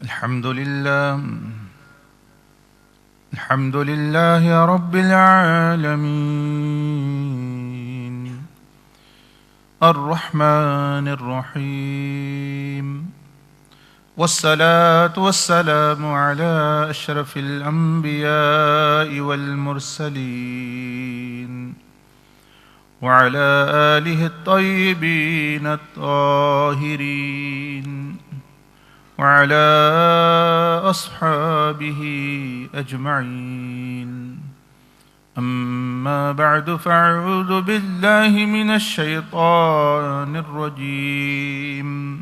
الحمد لله الحمد لله رب العالمين الرحمن الرحيم والصلاة والسلام على أشرف الأنبياء والمرسلين وعلى آله الطيبين الطاهرين وعلى أصحابه أجمعين أما بعد فأعوذ بالله من الشيطان الرجيم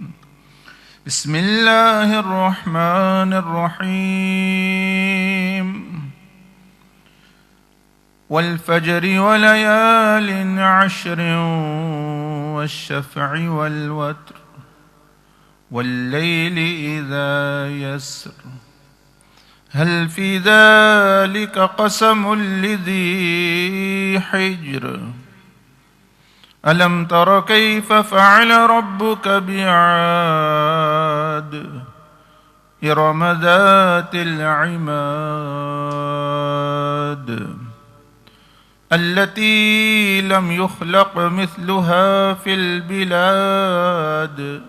بسم الله الرحمن الرحيم والفجر وليال عشر والشفع والوتر والليل إذا يسر هل في ذلك قسم لذي حجر ألم تر كيف فعل ربك بعاد إرم ذات العماد التي لم يخلق مثلها في البلاد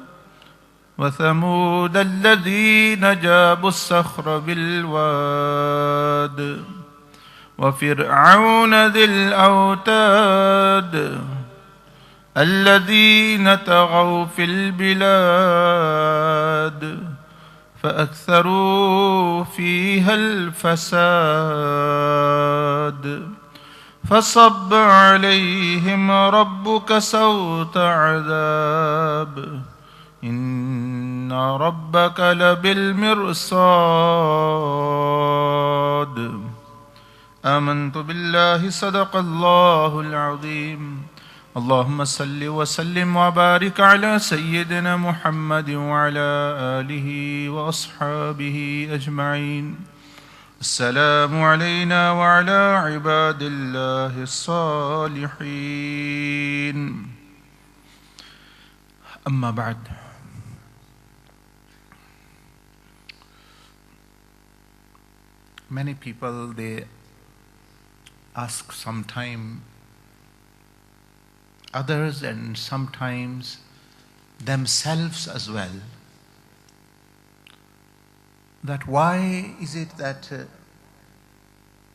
وثمود الذين جابوا الصخر بالواد وفرعون ذي الأوتاد الذين طغوا في البلاد فأكثروا فيها الفساد فصب عليهم ربك سوط عذاب إن ربك لبالمرصاد آمنت بالله صدق الله العظيم اللهم صل وسلم وبارك على سيدنا محمد وعلى آله وأصحابه أجمعين السلام علينا وعلى عباد الله الصالحين أما بعد. Many people, they ask sometime others and sometimes themselves as well, that why is it that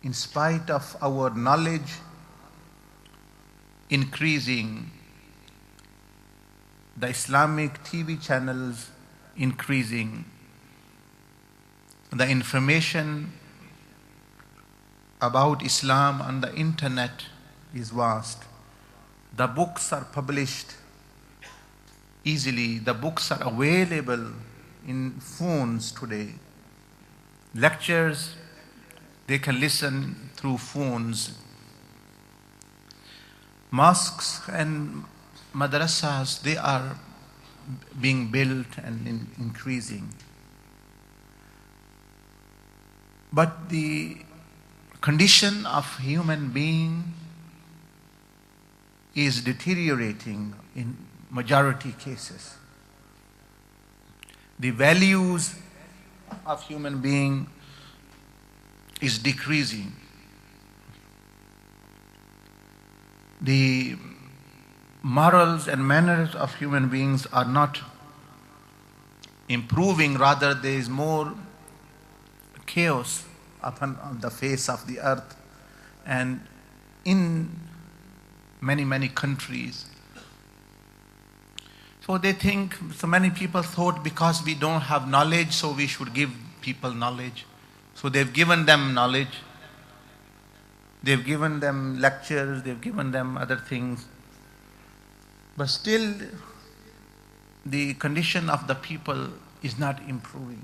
in spite of our knowledge increasing, the Islamic TV channels increasing, the information about Islam on the internet is vast. The books are published easily. The books are available in phones today. Lectures, they can listen through phones. Mosques and madrasas, they are being built and increasing. But the condition of human being is deteriorating in majority cases. The values of human being is decreasing. The morals and manners of human beings are not improving, rather there is more chaos upon the face of the earth and in many countries. So they think, so many people thought because we don't have knowledge, so we should give people knowledge. So they've given them knowledge, they've given them lectures, they've given them other things. But still the condition of the people is not improving.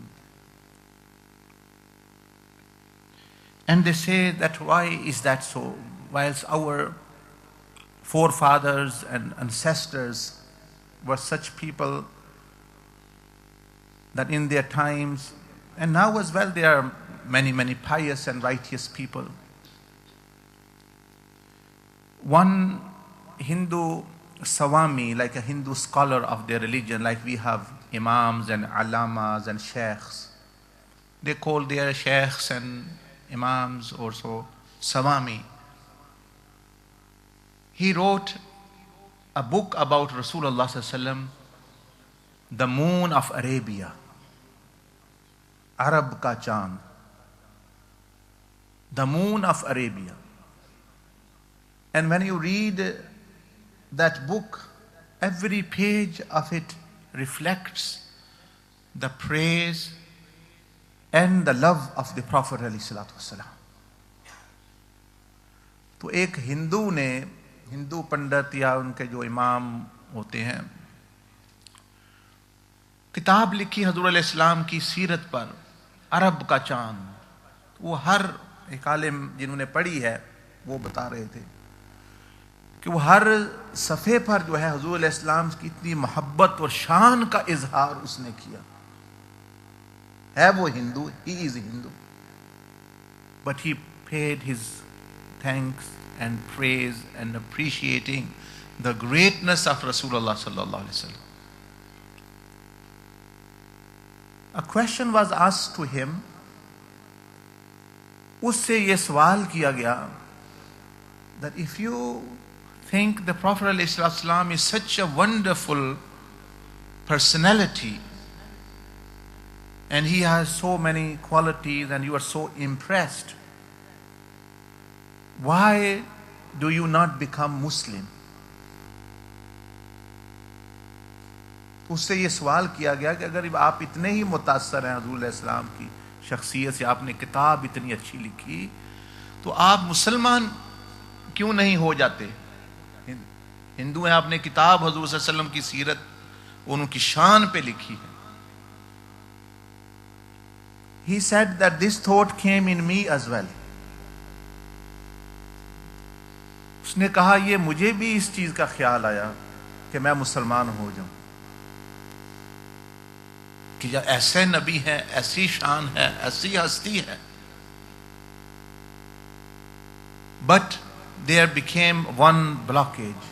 And they say that why is that so? Whilst our forefathers and ancestors were such people that in their times, and now as well, there are many pious and righteous people. One Hindu Swami, like a Hindu scholar of their religion, like we have imams and alamas and sheikhs, They call their sheikhs and imams also Sawami. He wrote a book about Rasulullah sallallahu alaihi wasallam, The Moon of Arabia, Arab ka Chand, The Moon of Arabia. And when you read that book, every page of it reflects the praise and the love of the Prophet ﷺ. तो एक हिंदू ने, हिंदू पंडित या उनके जो इमाम होते हैं, किताब लिखी हजूर अलैहिस्सलाम की सीरत पर, अरब का चांद. वो हर एक आलिम जिन्होंने पढ़ी है वो बता रहे थे कि वो हर सफ़े पर जो है हजूर अलैहिस्सलाम की इतनी मोहब्बत और शान का इजहार उसने किया. है वो Hindu, he is Hindu, but he paid his thanks and praise and appreciating the greatness of Rasulullah sallallahu alaihi wasallam. A question was asked to him. उससे ये सवाल किया गया that if you think the Prophet ﷺ is such a wonderful personality and he has so many qualities and you are so impressed, why do you not become Muslim? उससे ये सवाल किया गया कि अगर आप इतने ही मुतासर हैं हज़ूर अलैहिस्सलाम की शख्सियत से, आपने किताब इतनी अच्छी लिखी, तो आप मुसलमान क्यों नहीं हो जाते? हिंदू हैं, आपने किताब हज़ूर सल्लल्लाहु अलैहि वसल्लम की सीरत उनकी शान पे लिखी है. He said that this thought came in me as well. उसने कहा ये मुझे भी इस चीज का ख्याल आया कि मैं मुसलमान हो जाऊं, कि ऐसे नबी हैं, ऐसी शान है, ऐसी हस्ती है. But there became one blockage.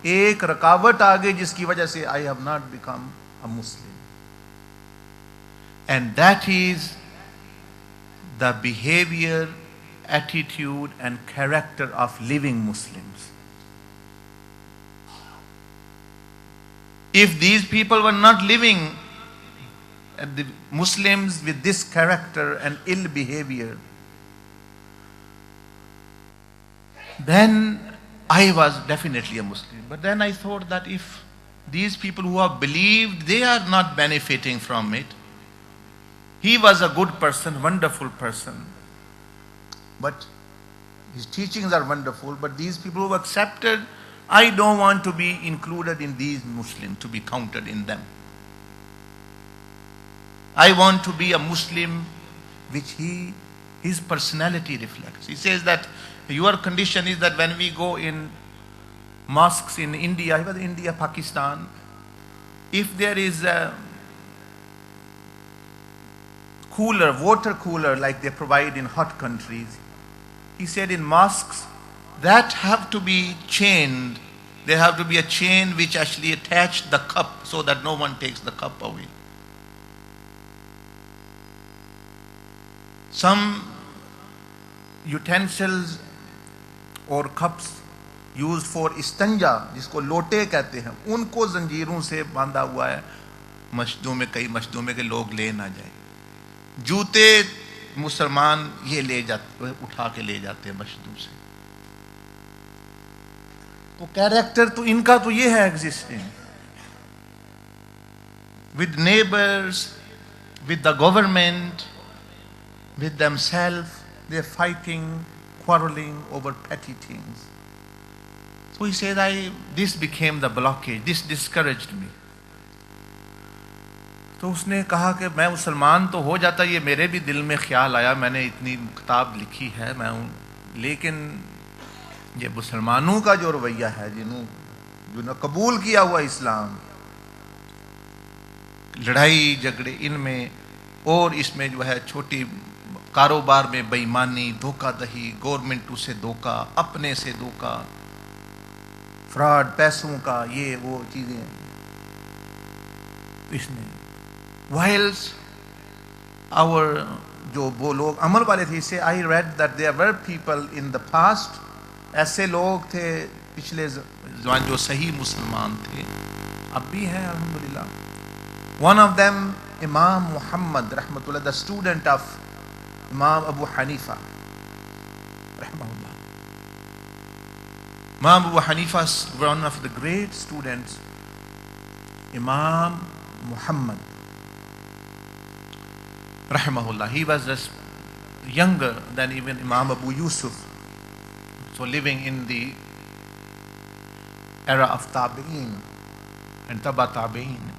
एक रकावट आ गई जिसकी वजह से I have not become a Muslim. And that is the behavior, attitude and character of living Muslims. If these people were not living, the Muslims with this character and ill behavior, then I was definitely a Muslim. But then I thought that if these people who have believed, they are not benefiting from it. He was a good person, wonderful person, but his teachings are wonderful, but these people who have accepted, I don't want to be included in these Muslims, to be counted in them. I want to be a Muslim which his personality reflects. He says that your condition is that when we go in mosques in India, he was India, Pakistan, if there is a cooler, water cooler like they provide in hot countries, he said in mosques that have to be chained. There have to be a chain which actually attach the cup so that no one takes the cup away. Some utensils or cups used for istanja, जिसको लोटे कहते हैं, उनको जंजीरों से बांधा हुआ है मस्जिदों में, कई मस्जिदों में, के लोग ले ना जाए. जूते मुसलमान ये ले जाते, उठा के ले जाते हैं मस्जिदों से. तो कैरेक्टर तो इनका तो ये है existing with neighbors, with the government, with themselves. They're fighting, quarreling over petty things. So he says, this became the blockage. This discouraged me. तो उसने कहा कि मैं मुसलमान तो हो जाता, ये मेरे भी दिल में ख्याल आया, मैंने इतनी किताब लिखी है मैं हूँ, लेकिन ये मुसलमानों का जो रवैया है, जिन्होंने कबूल किया हुआ इस्लाम, लड़ाई झगड़े इनमें, और इसमें जो है छोटी कारोबार में बेईमानी, धोखाधड़ी, गवर्नमेंट से धोखा, अपने से धोखा, फ्रॉड, पैसों का, ये वो चीजें इसने. Whilst जो वो लोग अमल वाले थे, इसे I read that there were people in the past, ऐसे लोग थे पिछले ज़माने जो सही मुसलमान थे, अब भी हैं अल्हम्दुलिल्लाह। वन ऑफ देम इमाम मुहम्मद रहमतुल्लाह, द स्टूडेंट ऑफ इमाम अबू हनीफा रहमहुल्लाह। इमाम Abu Hanifa one of the great students, इमाम Muhammad rahimahullah. He was just younger than even Imam Abu Yusuf, so living in the era of Tabi'in and Taba Tabi'in.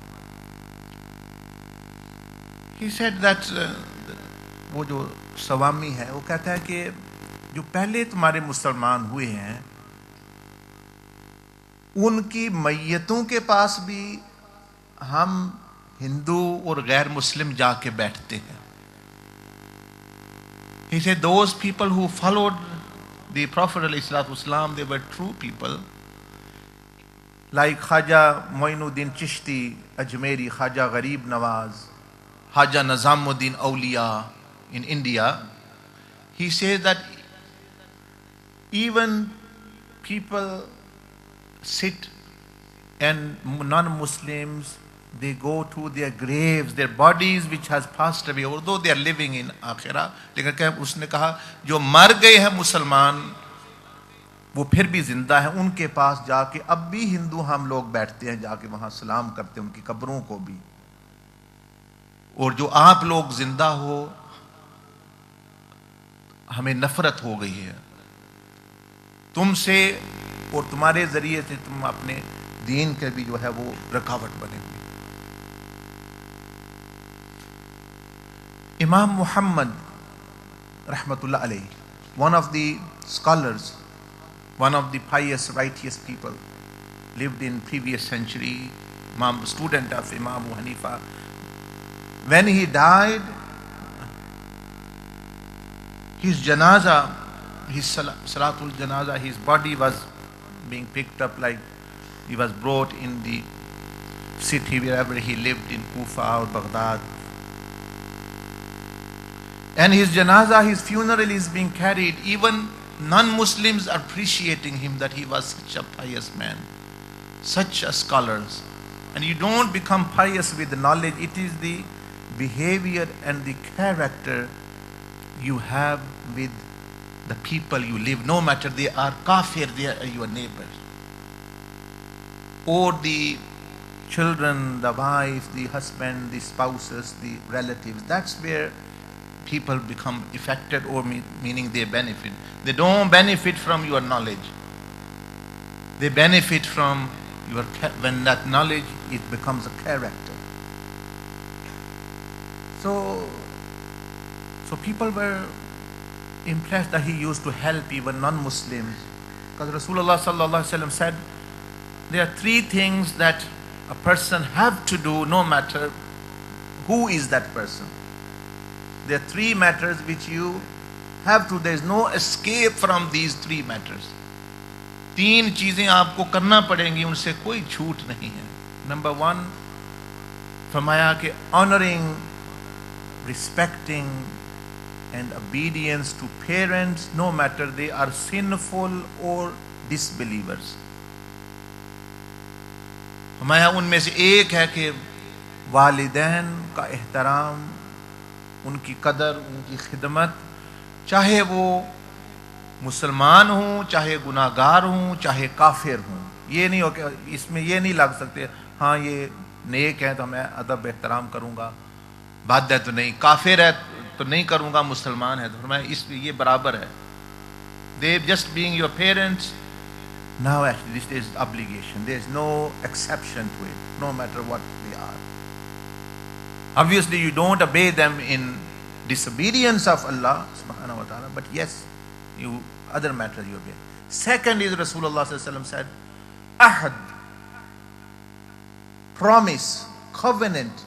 He said that वो जो सवामी है वो कहता है कि जो पहले तुम्हारे मुसलमान हुए हैं उनकी मैयतों के पास भी हम हिंदू और गैर मुस्लिम जाके बैठते हैं। He said those people who followed the Prophet ﷺ, they were true people, like Khaja Moinuddin Chishti Ajmeri, Khaja Gharib Nawaz, Khaja Nizamuddin Awliya in India. He says that even people sit and non-Muslims, they go to their graves, their bodies which has passed away, although they are living in आखिरा, लेकिन क्या उसने कहा जो मर गए हैं मुसलमान वो फिर भी जिंदा है, उनके पास जाके अब भी हिंदू हम लोग बैठते हैं, जाके वहां सलाम करते हैं उनकी कब्रों को भी। और जो आप लोग जिंदा हो, हमें नफरत हो गई है तुमसे और तुम्हारे जरिए से तुम अपने दीन के भी जो है वो रुकावट बने हुए। Imam Muhammad rahmatullah alayhi, one of the scholars, one of the pious, righteous people, lived in previous century, Imam, student of Imam Abu Hanifa. When he died, his janaza, his salatul janaza, his body was being picked up, like he was brought in the city wherever he lived, in Kufa or Baghdad. And his janaza, his funeral is being carried. Even non-Muslims are appreciating him that he was such a pious man, such a scholar. And you don't become pious with the knowledge, it is the behavior and the character you have with the people you live, no matter they are kafir, they are your neighbors, or the children, the wife, the husband, the spouses, the relatives. That's where people become affected, or meaning they benefit. They don't benefit from your knowledge. They benefit from your, when that knowledge, it becomes a character. So people were impressed that he used to help even non-Muslims. Because Rasulullah sallallahu alaihi wasallam said, there are three things that a person have to do no matter who is that person. There are three matters which you have to, there is no escape from these three matters. तीन चीजें आपको करना पड़ेंगी, उनसे कोई छूट नहीं है। नंबर वन फरमाया कि honoring, respecting and obedience to parents, no matter they are sinful or disbelievers. फरमाया उनमें से एक है कि वालिदैन का एहतराम, उनकी कदर, उनकी खिदमत, चाहे वो मुसलमान हों, चाहे गुनाहगार हों, चाहे काफिर हों। ये नहीं हो कि इसमें ये नहीं लग सकते हाँ ये नेक है तो मैं अदब एहतराम करूँगा, बाध्य तो नहीं, काफिर है तो नहीं करूँगा, मुसलमान है तो मैं इस ये बराबर है। They just being your parents, now actually this is obligation. There is no exception to it, no matter what they are. Obviously you don't obey them in disobedience of Allah subhanahu wa ta'ala, but yes, you other matters you obey. Second is Rasulullah sallallahu alaihi wasallam said, ahad, promise, covenant,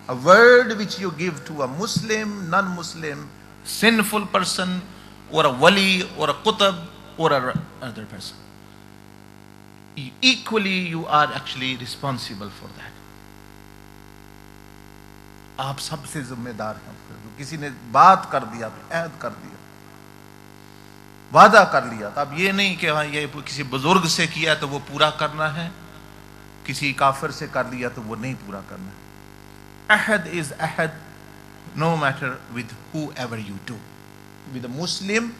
a word which you give to a Muslim, non-Muslim, sinful person, or a wali, or a qutab, or another person. Equally you are actually responsible for that. आप सबसे जिम्मेदार हैं। तो किसी ने बात कर दिया, ऐद कर दिया, वादा कर लिया, तो अब ये नहीं कि हाँ ये किसी बुजुर्ग से किया तो वो पूरा करना है, किसी काफिर से कर लिया तो वो नहीं पूरा करना है। अहद इज अहद, no matter with whoever you do, with a Muslim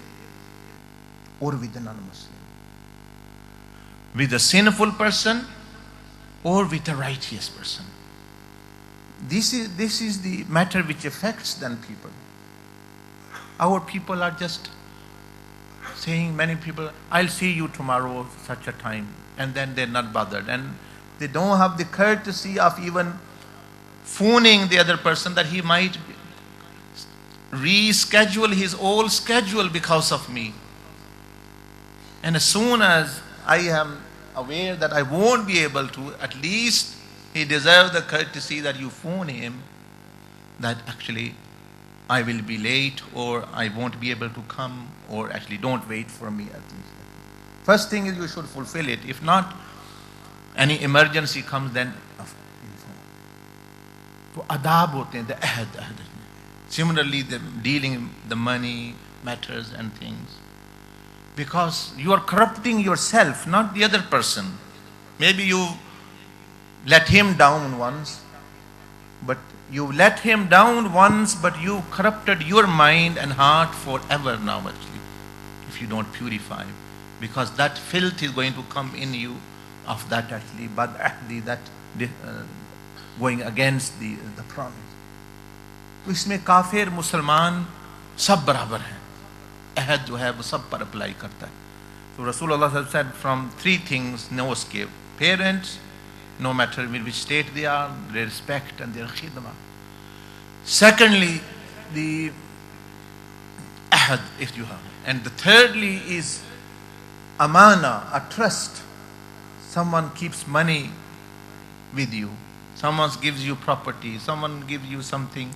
or with a non-Muslim, with a sinful person or with a righteous person. This is the matter which affects then people. Our people are just saying, many people, I'll see you tomorrow such a time, and then they're not bothered, and they don't have the courtesy of even phoning the other person that he might reschedule his old schedule because of me. And as soon as I am aware that I won't be able to, at least he deserves the courtesy that you phone him, that actually I will be late or I won't be able to come, or actually don't wait for me at least. First thing is you should fulfill it. If not, any emergency comes, then inform. So adab hote hain, the ahad. Similarly, the dealing the money matters and things. Because you are corrupting yourself, not the other person. Maybe you let him down once, but you let him down once, but you corrupted your mind and heart forever now actually, if you don't purify. Because that filth is going to come in you of that actually, bad ahdi, that going against the promise. तो इसमें काफिर मुसलमान सब बराबर हैं, अहद जो है वो सब पर अप्लाई करता है. So Rasulullah said from three things no escape. Parents, no matter in which state they are, their respect and their khidmah. Secondly, the ahad, if you have. And the thirdly is amana, a trust. Someone keeps money with you. Someone gives you property. Someone gives you something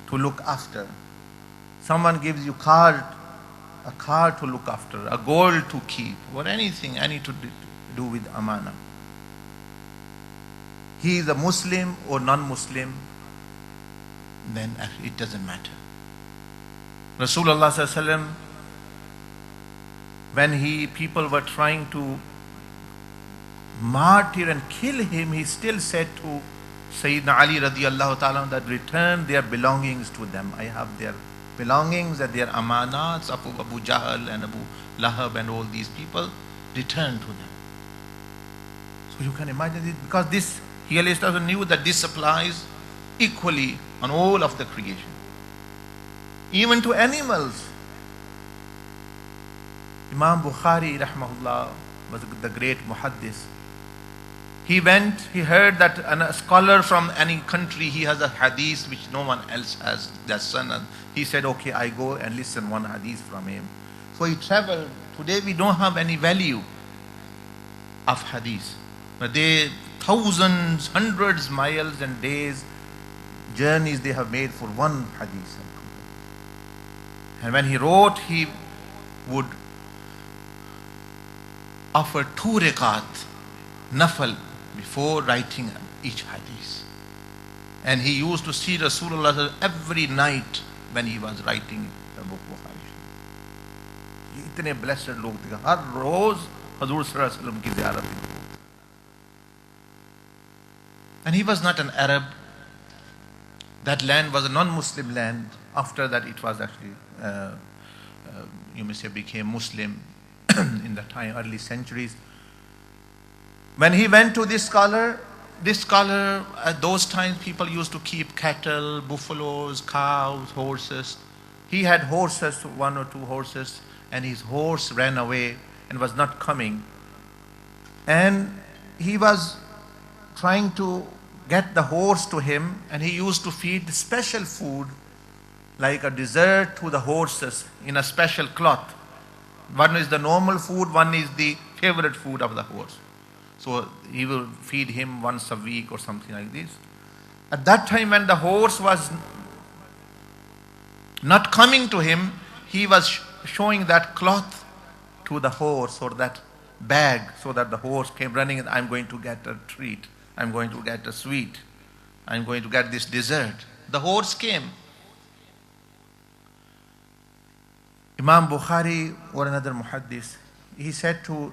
to look after. Someone gives you a car to look after, a gold to keep, or anything, any to do with amana. He is a Muslim or non-Muslim, then it doesn't matter. Rasulullah sallallahu alaihi wasallam, when people were trying to martyr and kill him, he still said to Sayyidina Ali radiallahu ta'ala that return their belongings to them. I have their belongings and their amanats of Abu Jahl and Abu Lahab and all these people, return to them. So you can imagine it, because this, he knew that this applies equally on all of the creation, even to animals. Imam Bukhari rahmahullah was the great muhaddis. He heard that a scholar from any country, he has a hadith which no one else has, their son. He said, okay, I go and listen one hadith from him. So he traveled. Today we don't have any value of hadith. But they, thousands, hundreds miles and days, journeys they have made for one hadith. And when he wrote, he would offer 2 rakat, nafal, before writing each hadith. And he used to see Rasulullah every night when he was writing the book Bukhari. ये इतने blessed लोग थे, हर रोज हजूर सल्लल्लाहु अलैहि वसल्लम की ज़ियारत इनको. And he was not an Arab. That land was a non-Muslim land. After that it was actually, you may say, became Muslim in the time, early centuries. When he went to this scholar, at those times people used to keep cattle, buffaloes, cows, horses. He had horses, 1 or 2 horses, and his horse ran away and was not coming. And he was trying to get the horse to him, and he used to feed special food, like a dessert to the horses in a special cloth. One is the normal food, one is the favorite food of the horse. So he will feed him once a week or something like this. At that time when the horse was not coming to him, he was showing that cloth to the horse, or that bag, so that the horse came running and I'm going to get a treat, I'm going to get a sweet, I'm going to get this dessert. The horse came. Imam Bukhari or another muhaddis, he said to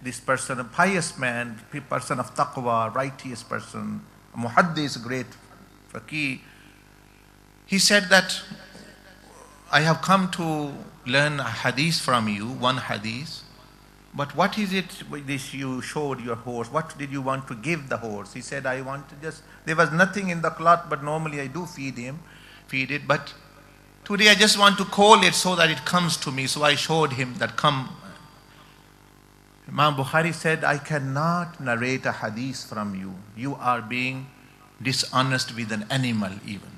this person, a pious man, a person of taqwa, righteous person, a muhaddis, great faqih, he said that I have come to learn a hadith from you, one hadith, but what is it this you showed your horse? What did you want to give the horse? He said, I want to just, there was nothing in the cloth, but normally I do feed it, but today I just want to call it so that it comes to me. So I showed him that come. Imam Bukhari said, I cannot narrate a hadith from you. You are being dishonest with an animal even.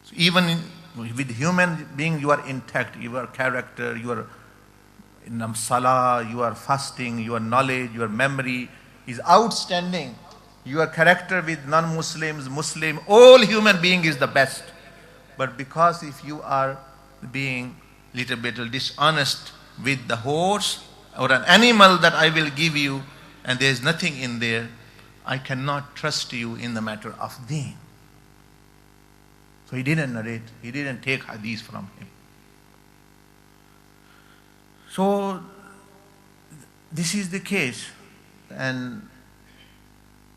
So even with human being, you are intact. Your character, your salah, your fasting, your knowledge, your memory is outstanding. Your character with non-Muslims, Muslim, all human being is the best. But because if you are being little bit dishonest with the horse or an animal that I will give you and there is nothing in there, I cannot trust you in the matter of deen. So he didn't narrate, he didn't take hadith from him. So this is the case. And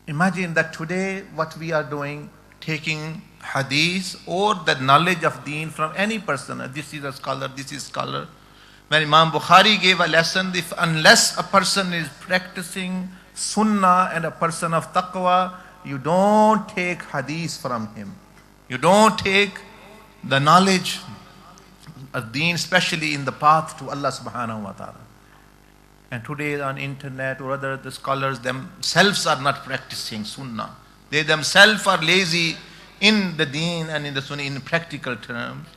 imagine that today what we are doing, taking hadith or the knowledge of deen from any person. This is a scholar, this is scholar. When Imam Bukhari gave a lesson, unless a person is practicing sunnah and a person of taqwa, you don't take hadith from him. You don't take the knowledge of deen, especially in the path to Allah subhanahu wa ta'ala. And today on internet or the scholars themselves are not practicing sunnah. They themselves are lazy in the deen and in the sunnah in practical terms.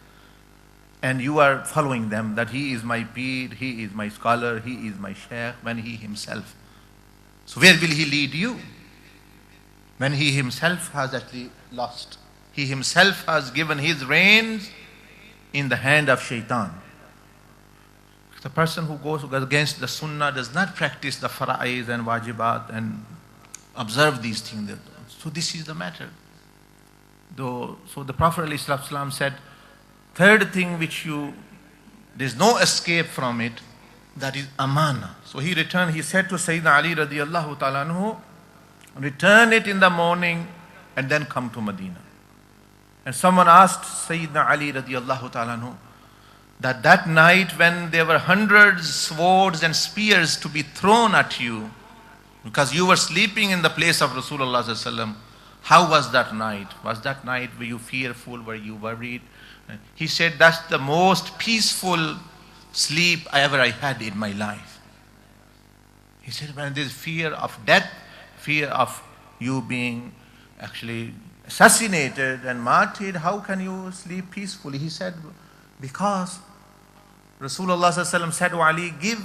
And you are following them, that he is my peer, he is my scholar, he is my sheikh, when he himself. So where will he lead you? When he himself has actually lost. He himself has given his reins in the hand of shaitan. The person who goes against the sunnah does not practice the fara'is and wajibat and observe these things. So this is the matter. So the Prophet ﷺ said, third thing which there's no escape from it, that is amana. So he returned, he said to Sayyidina Ali radiallahu ta'ala anhu, return it in the morning and then come to Medina. And someone asked Sayyidina Ali radiallahu ta'ala anhu, that night when there were hundreds swords and spears to be thrown at you, because you were sleeping in the place of Rasulullah sallallahu alaihi wasallam, how was that night? Was that night, were you fearful? Were you worried? He said, that's the most peaceful sleep I had in my life. He said, when there's fear of death, fear of you being actually assassinated and martyred, how can you sleep peacefully? He said, because Rasulullah sallallahu alaihi wasallam said to Ali, give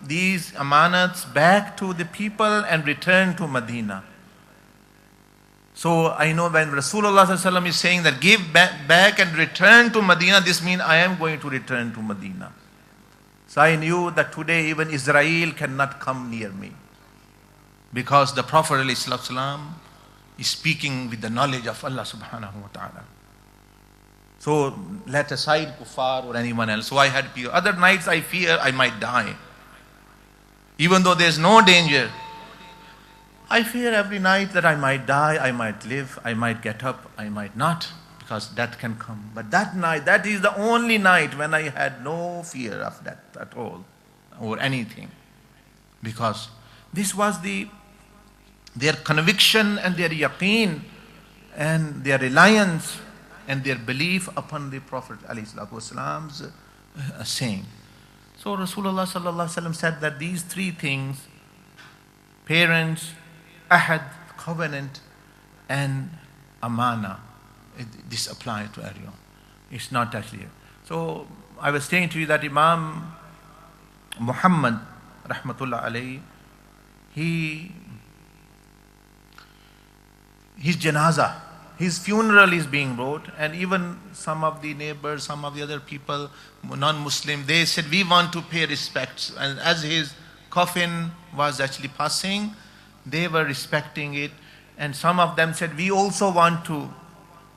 these amanats back to the people and return to Medina. So I know when Rasulullah sallallahu alaihi wasallam is saying that give back and return to Medina, this means I am going to return to Medina. So I knew that today even Israel cannot come near me, because the Prophet ﷺ is speaking with the knowledge of Allah subhanahu wa ta'ala. So let aside kuffar or anyone else. So I had fear. Other nights I fear I might die. Even though there's no danger, I fear every night that I might die, I might live, I might get up, I might not, because death can come. But that night, that is the only night when I had no fear of death at all, or anything. Because this was their conviction and their yaqeen and their reliance and their belief upon the Prophet ﷺ's saying. So Rasulullah ﷺ said that these three things, parents, ahad, covenant, and amana, this applies to everyone. It's not actually. So I was saying to you that Imam Muhammad rahmatullah alayhi, his janazah, his funeral is being brought, and even some of the neighbors, some of the other people, non-Muslim, they said, we want to pay respects. And as his coffin was actually passing, they were respecting it. And some of them said, we also want to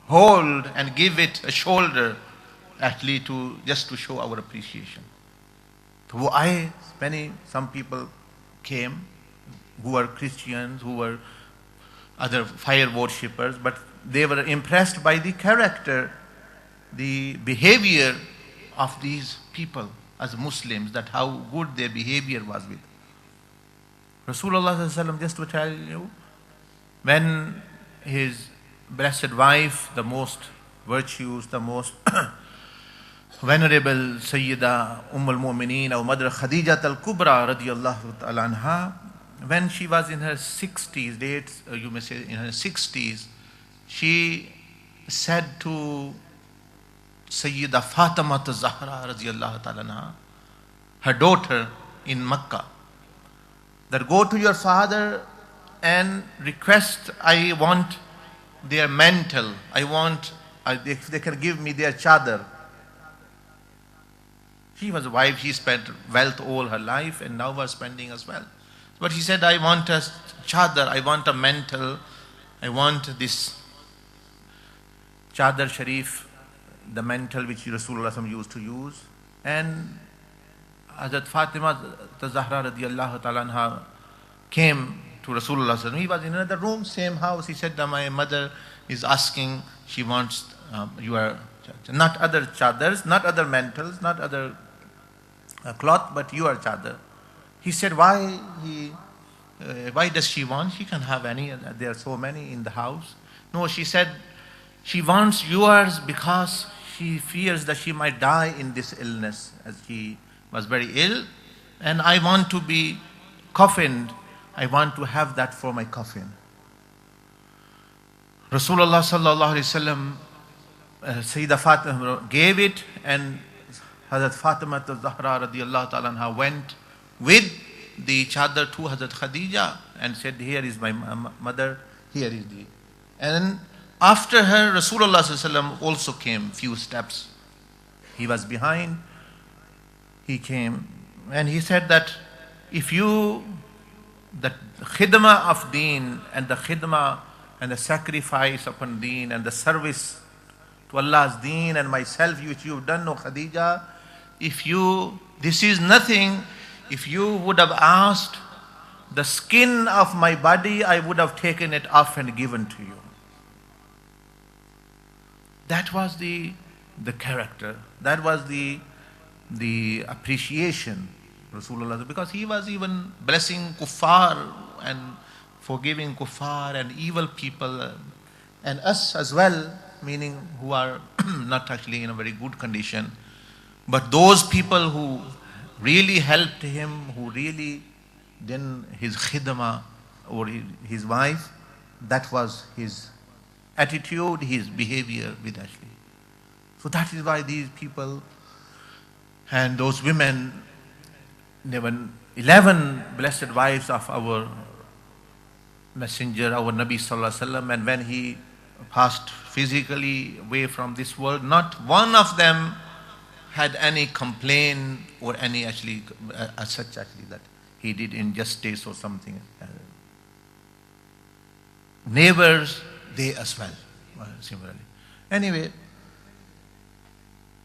hold and give it a shoulder, actually just to show our appreciation. So some people came who were Christians, who were other fire worshippers, but they were impressed by the character, the behavior of these people as Muslims, that how good their behavior was with Rasulullah sallallahu alaihi wasallam. Just to tell you, when his blessed wife, the most virtuous, the most venerable Sayyida al-Mu'mineen, our mother Khadija al-Kubra radiyallahu ta'ala anha, when she was in her 60s, you may say in her 60s, she said to Sayyida Fatima al-Zahra radiyallahu ta'ala anha, her daughter in Makkah, that go to your father and request, I want their mantle, if they can give me their chadar. She was a wife, she spent wealth all her life and now was spending as well. But he said, I want a chadar, I want a mantle, I want this chadar sharif, the mantle which Rasulullah used to use. And Hazrat Fatima Zahra radiyallahu ta'ala anha came to Rasulullah. He was in another room, same house. He said that my mother is asking, she wants your, not other chadars, not other mantles, not other cloth, but your chadar. He said, why does she want? She can have any. There are so many in the house. No, she said, she wants yours because she fears that she might die in this illness, as she was very ill, and I want to be coffined. I want to have that for my coffin. Rasulullah sallallahu alaihi wasallam, Sayyidah Fatima gave it, and Hazrat Fatima al-Zahra radiyallahu ta'ala anha went with the chadar to Hazrat Khadija and said, here is my mother, here is the. And after her, Rasulullah sallallahu alaihi wasallam also came few steps. He was behind. He came and he said that if you, the khidmah of deen and the khidmah and the sacrifice upon deen and the service to Allah's deen and myself which you have done, O Khadija, this is nothing. If you would have asked the skin of my body, I would have taken it off and given to you. That was the character. That was the appreciation, Rasulullah, because he was even blessing kuffar and forgiving kuffar and evil people, and us as well, meaning who are not actually in a very good condition. But those people who really helped him, who really did his khidmah or his wife, that was his attitude, his behavior with Ashley. So that is why these people and those women, there were 11 blessed wives of our messenger, our Nabi sallallahu alaihi wasallam, and when he passed physically away from this world, not one of them had any complaint or any actually as such actually that he did injustice or something. Neighbors, they as well, similarly. Anyway,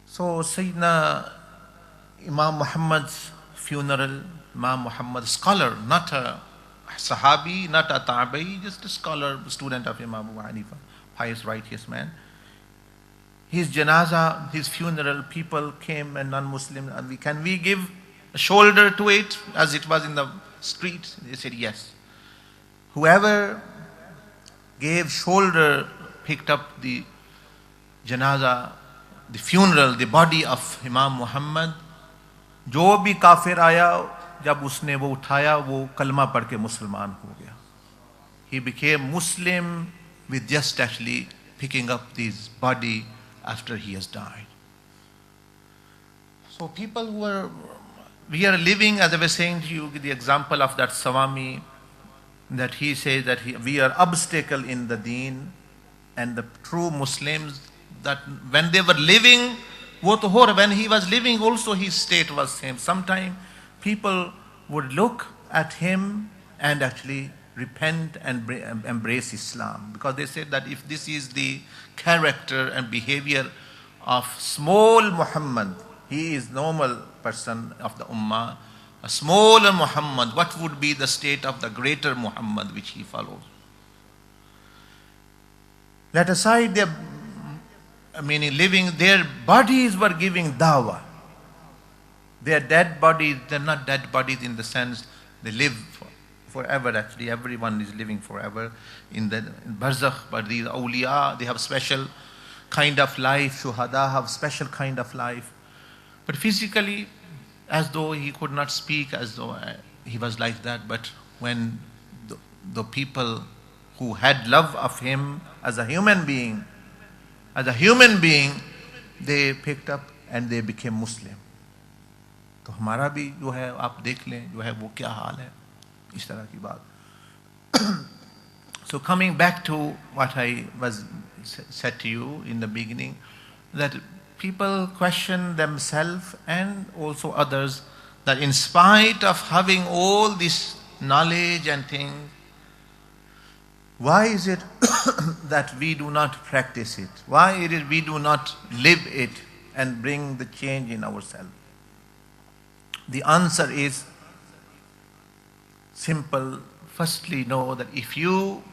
so Sayyidina Imam Muhammad's funeral, Imam Muhammad, scholar, not a Sahabi, not a Tabi, just a scholar, student of Imam Abu Hanifa, pious, righteous man. His janazah, his funeral, people came and non-Muslims, and can we give a shoulder to it as it was in the street? They said yes. Whoever gave shoulder, picked up the janazah, the funeral, the body of Imam Muhammad. जो भी काफिर आया, जब उसने वो उठाया, वो कलमा पढ़ के मुसलमान हो गया. He became Muslim with just actually picking up his body after he has died. So people we are living, as I was saying to you, the example of that Swami, that he says that we are obstacle in the deen, and the true Muslims, that when they were living, when he was living also his state was same. Sometimes people would look at him and actually repent and embrace Islam. Because they said that if this is the character and behavior of small Muhammad, he is normal person of the Ummah, a smaller Muhammad, what would be the state of the greater Muhammad which he follows? Let aside their, meaning living, their bodies were giving dawah. Their dead bodies, they're not dead bodies in the sense they live forever actually. Everyone is living forever in the barzakh, but these awliya, they have special kind of life. Shuhada have special kind of life. But physically, as though he could not speak, as though he was like that. But when the people who had love of him as a human being, they picked up and they became Muslim. तो हमारा भी जो है आप देख लें जो है वो क्या हाल है इस तरह की बात. So coming back to what I was said to you in the beginning, that people question themselves and also others, that in spite of having all this knowledge and things, why is it that we do not practice it? Why it is we do not live it and bring the change in ourselves? The answer is simple. Firstly, know that if you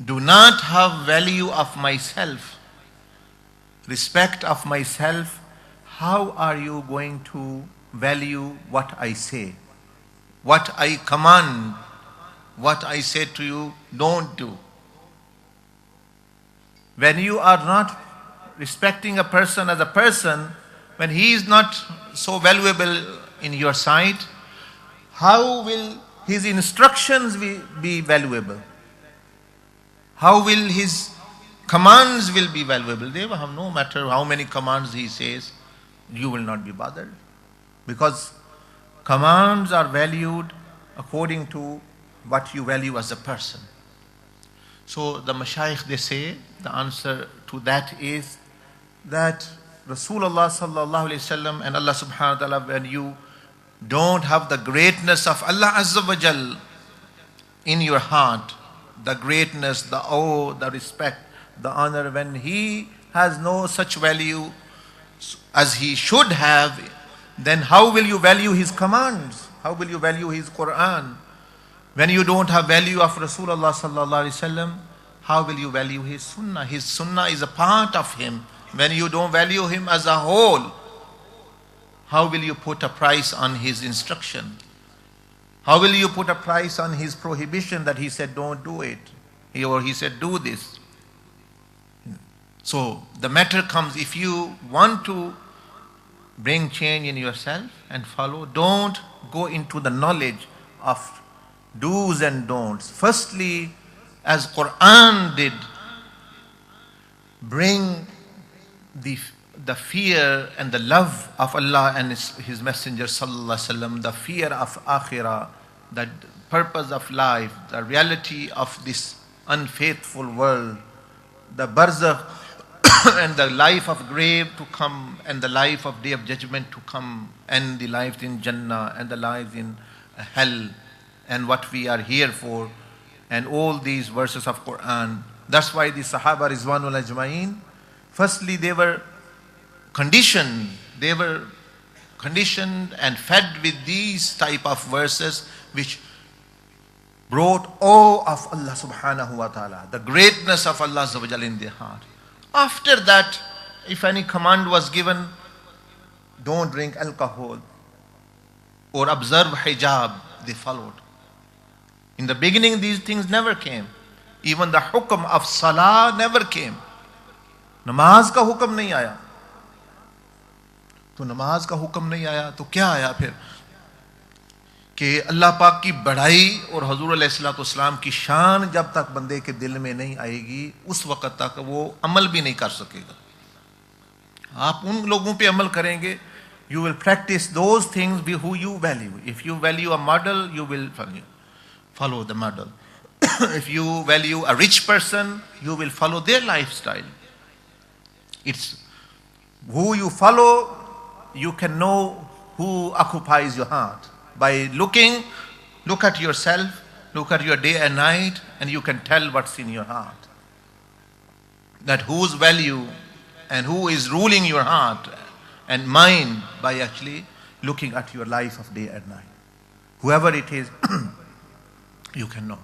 do not have value of myself, respect of myself, how are you going to value what I say, what I command, what I say to you, don't do? When you are not respecting a person as a person, when he is not so valuable in your sight, how will his instructions be valuable? How will his commands will be valuable? They will have no matter how many commands he says, you will not be bothered. Because commands are valued according to what you value as a person. So the mashayikh, they say, the answer to that is that Rasulullah sallallahu alayhi wasallam and Allah subhanahu wa ta'ala, when you don't have the greatness of Allah Azza wa Jal in your heart, the greatness, the awe, the respect, the honor, when he has no such value as he should have, then how will you value his commands? How will you value his Quran? When you don't have value of Rasulullah sallallahu alaihi wasallam, how will you value his sunnah? His sunnah is a part of him. When you don't value him as a whole, how will you put a price on his instruction? How will you put a price on his prohibition that he said don't do it, or he said do this? So the matter comes, if you want to bring change in yourself and follow, don't go into the knowledge of do's and don'ts. Firstly, as Quran did, bring the fear and the love of Allah and His Messenger sallallahu alaihi wasallam, the fear of akhirah, the purpose of life, the reality of this unfaithful world, the barzakh and the life of grave to come, and the life of day of judgment to come, and the life in Jannah and the life in hell, and what we are here for, and all these verses of Quran. That's why the Sahaba Rizwanul Ajma'in, firstly they were conditioned and fed with these type of verses which brought awe of Allah subhanahu wa ta'ala, the greatness of Allah Azza wa Jalla in their heart. After that, if any command was given, don't drink alcohol or observe hijab, they followed. In the beginning, these things never came. Even the hukm of salah never came. Namaz ka hukm nahi aaya. तो नमाज का हुक्म नहीं आया तो क्या आया फिर कि अल्लाह पाक की बढ़ाई और हजूर अलैहिस्सलाम की शान जब तक बंदे के दिल में नहीं आएगी, उस वक़्त तक वो अमल भी नहीं कर सकेगा. आप उन लोगों पे अमल करेंगे, you will practice those things who you value. If you value a model, you will follow the model. If you value a rich person, you will follow their lifestyle. It's who you follow. You can know who occupies your heart by look at yourself Look at your day and night, and you can tell what's in your heart. That whose value and who is ruling your heart and mind by actually looking at your life of day and night. Whoever it is, you can know.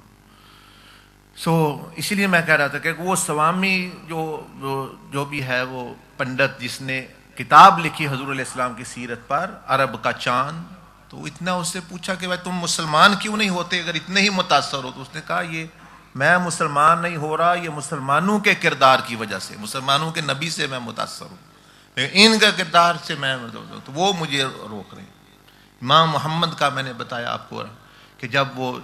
So इसीलिए मैं कह रहा था कि वो स्वामी जो भी है वो पंडित जिसने किताब लिखी हुजूर अलैहिस्सलाम की सीरत पर, अरब का चांद, तो इतना उससे पूछा कि भाई तुम मुसलमान क्यों नहीं होते अगर इतने ही मुतासर हो? तो उसने कहा ये मैं मुसलमान नहीं हो रहा, ये मुसलमानों के किरदार की वजह से, मुसलमानों के नबी से मैं मुतासर हूँ, इनका किरदार से मैं, तो वो मुझे रोक रहे हैं। इमाम मोहम्मद का मैंने बताया आपको कि जब वो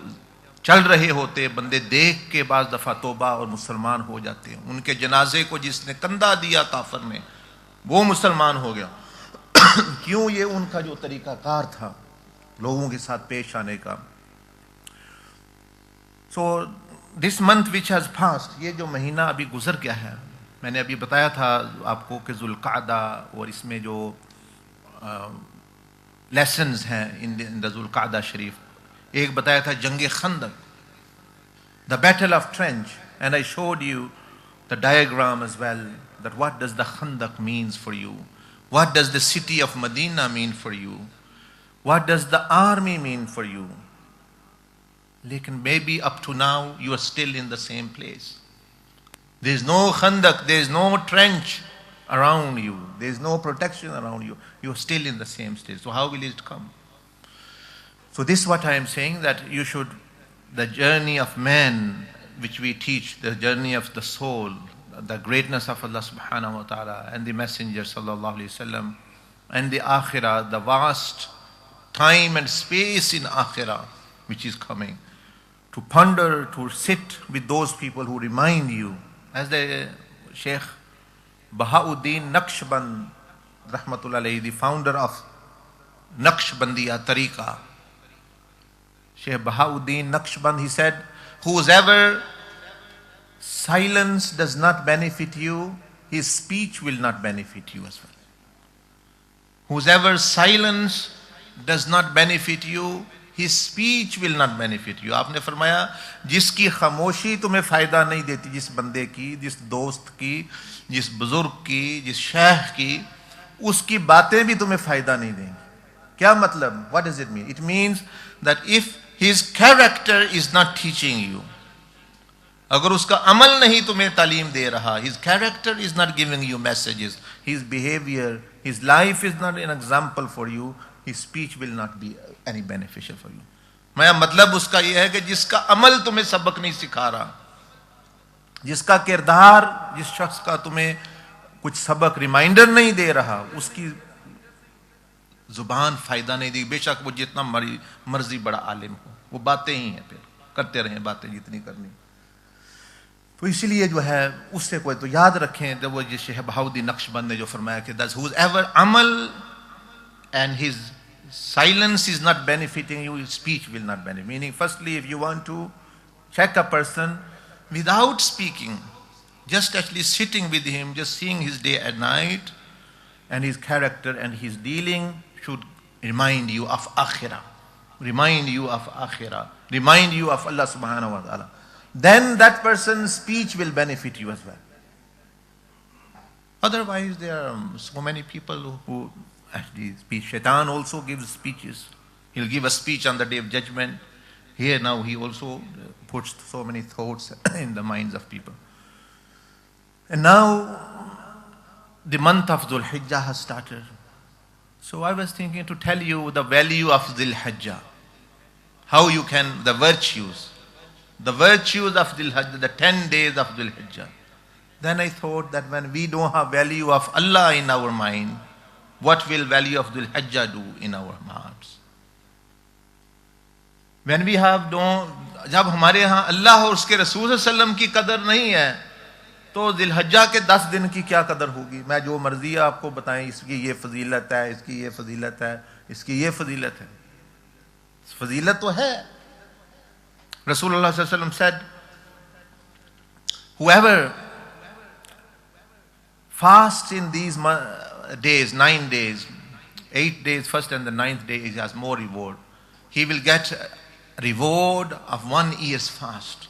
चल रहे होते, बंदे देख के बाद दफ़ा तौबा और मुसलमान हो जाते हैं। उनके जनाजे को जिसने कंधा दिया काफिर ने, वो मुसलमान हो गया। क्यों? ये उनका जो तरीकाकार था लोगों के साथ पेश आने का। So this month which has passed, ये जो महीना अभी गुजर गया है, मैंने अभी बताया था आपको कि ज़ुल्क़ादा, और इसमें जो लेसन्स हैं इन द ज़ुल्क़ादा शरीफ, एक बताया था जंग खंदक, the battle of trench, and I showed you the diagram as well, that what does the खंदक means for you, what does the city of Medina mean for you, what does the army mean for you. लेकिन maybe up to now you are still in the same place. There is no khandak, there is no trench around you, there is no protection around you. You are still in the same state. So how will it come? So this is what I am saying, that you should, the journey of man which we teach, the journey of the soul, the greatness of Allah subhanahu wa ta'ala and the messenger sallallahu alaihi wasallam, and the akhirah, the vast time and space in akhirah which is coming, to ponder, to sit with those people who remind you. As the Sheikh Bahauddin Naqshband rahmatullah alayhi, the founder of Naqshbandiya Tariqa, Sheikh Bahauddin Naqshband, he said, whosoever silence does not benefit you, his speech will not benefit you as well. Whosoever silence does not benefit you, his speech will not benefit you. आपने फरमाया जिसकी खामोशी तुम्हें फायदा नहीं देती, जिस बंदे की, जिस दोस्त की, जिस बुजुर्ग की, जिस शेख की, उसकी बातें भी तुम्हें फायदा नहीं देंगी। क्या मतलब? What does it mean? It means that if his character is not teaching you, अगर उसका अमल नहीं तुम्हें तालीम दे रहा, his character is not giving you messages, his behavior, his life is not an example for you, his speech will not be any beneficial for you. मैं मतलब उसका यह है कि जिसका अमल तुम्हें सबक नहीं सिखा रहा, जिसका किरदार, जिस शख्स का तुम्हें कुछ सबक रिमाइंडर नहीं दे रहा, उसकी जुबान फायदा नहीं देगी, बेशक वो जितना मर्जी बड़ा आलिम हो, वो बातें ही हैं, फिर करते रहें बातें जितनी करनी। तो इसीलिए जो है उससे कोई, तो याद रखें जब वो शेख बहाउद्दीन नक्शबंद ने जो फरमाया कि that's whoever amal and his silence is not benefiting you, his speech will not benefit. Meaning, firstly, if you want to check a person without speaking, just actually sitting with him, just seeing his day and night and his character and his dealing should remind you of akhirah, remind you of akhirah, remind you of Allah subhanahu wa ta'ala. Then that person's speech will benefit you as well. Otherwise, there are so many people who actually speak. Shaitan also gives speeches. He'll give a speech on the day of judgment. Here now he also puts so many thoughts in the minds of people. And now the month of Dhul Hijjah has started. So I was thinking to tell you the value of Dhul Hijjah. How you can, the virtues of Dhul Hijjah, the 10 days of Dhul Hijjah. Then I thought that when we don't have value of Allah in our mind, what will value of Dhul Hijjah do in our hearts? When we have जब हमारे यहाँ अल्लाह और उसके रसूल सल्लम की कदर नहीं है, तो ज़िल हज्जा के 10 दिन की क्या कदर होगी? मैं जो मर्जी आपको बताएं, इसकी ये फजीलत है, इसकी ये फजीलत है, इसकी ये फजीलत है। फजीलत तो है। Rasulullah sallallahu alaihi wasallam said, whoever fasts in these days, 9 days, 8 days first and the 9th day, he has more reward. He will get reward of 1 year's fast.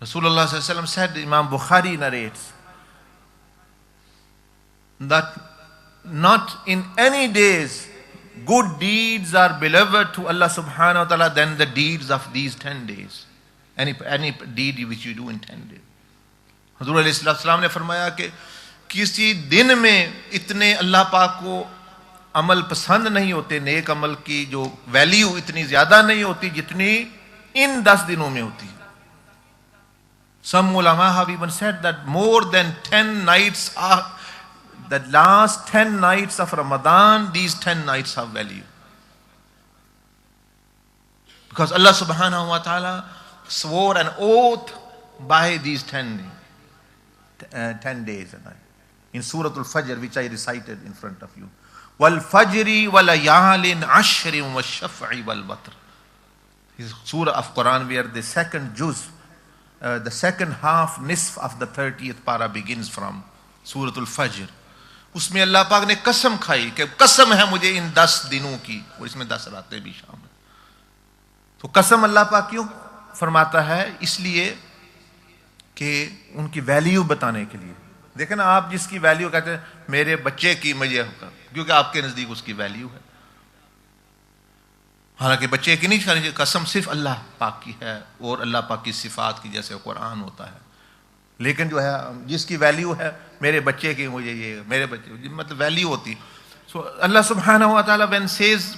Rasulullah sallallahu alaihi wasallam said, Imam Bukhari narrates, that not in any days good deeds are beloved to Allah subhanahu wa ta'ala than the deeds of these 10 days. Any deed which you do in 10 days. Huzur alayhi salam ने फरमाया कि किसी दिन में इतने अल्लाह पाक को अमल पसंद नहीं होते, नेक अमल की जो वैल्यू इतनी ज्यादा नहीं होती जितनी इन 10 दिनों में होती है. Some ulama have even said that more than 10 nights are, the last 10 nights of Ramadan, these 10 nights have value. Because Allah subhanahu wa ta'ala swore an oath by these 10 days. In Surah Al-Fajr, which I recited in front of you. وَالْفَجْرِ وَلَيَالٍ عَشْرٍ وَالشَّفْعِ وَالْوَتْرِ. This is Surah of Quran where the second juz, the second half, nisf of the 30th para begins from Surah Al-Fajr. उसमें अल्लाह पाक ने कसम खाई कि कसम है मुझे इन 10 दिनों की, और इसमें 10 रातें भी शामिल. तो कसम अल्लाह पाक क्यों फरमाता है? इसलिए कि उनकी वैल्यू बताने के लिए. देखें ना, आप जिसकी वैल्यू कहते हैं मेरे बच्चे की मुझे, क्योंकि आपके नजदीक उसकी वैल्यू है. हालांकि बच्चे की नहीं करनी चाहिए, कसम सिर्फ अल्लाह पाक की है और अल्लाह पाक की सिफात की, जैसे कुरान होता है. लेकिन जो है जिसकी वैल्यू है मेरे बच्चे की मुझे ये, मेरे बच्चे मतलब वैल्यू होती. सो अल्लाह सुब्हानहू व तआला when says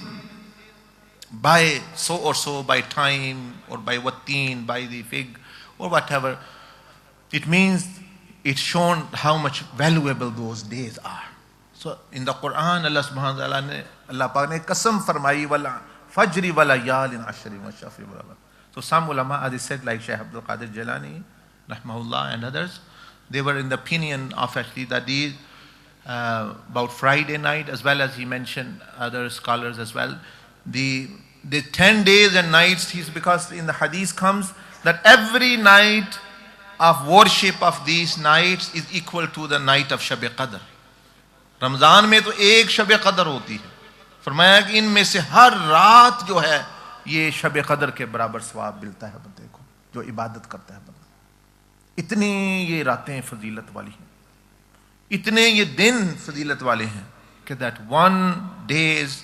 by so or so, by time or by watteen, by the fig or whatever, it means it's shown how much valuable those days are. So in the Quran, Allah subhanahu wa ta'ala ne, Allah Pak ne qasam farmayi wala fajri wala yalin ashri wa shafi wala. So some ulama, as they said, like Shaykh Abdul Qadir Jilani rahmahullah and others, they were in the opinion of actually that these about Friday night, as well as he mentioned other scholars as well, the 10 days and nights, because in the hadith comes that every night of worship of these nights is equal to the night of Shab Qadr. Ramzan में तो एक शब कदर होती है, फरमाया कि इनमें से हर रात जो है ये शब कदर के बराबर सवाब मिलता है बंदे को जो इबादत करता है बंदा. इतनी ये रातें फजीलत वाली हैं, इतने ये दिन फजीलत वाले हैं कि that 1 day's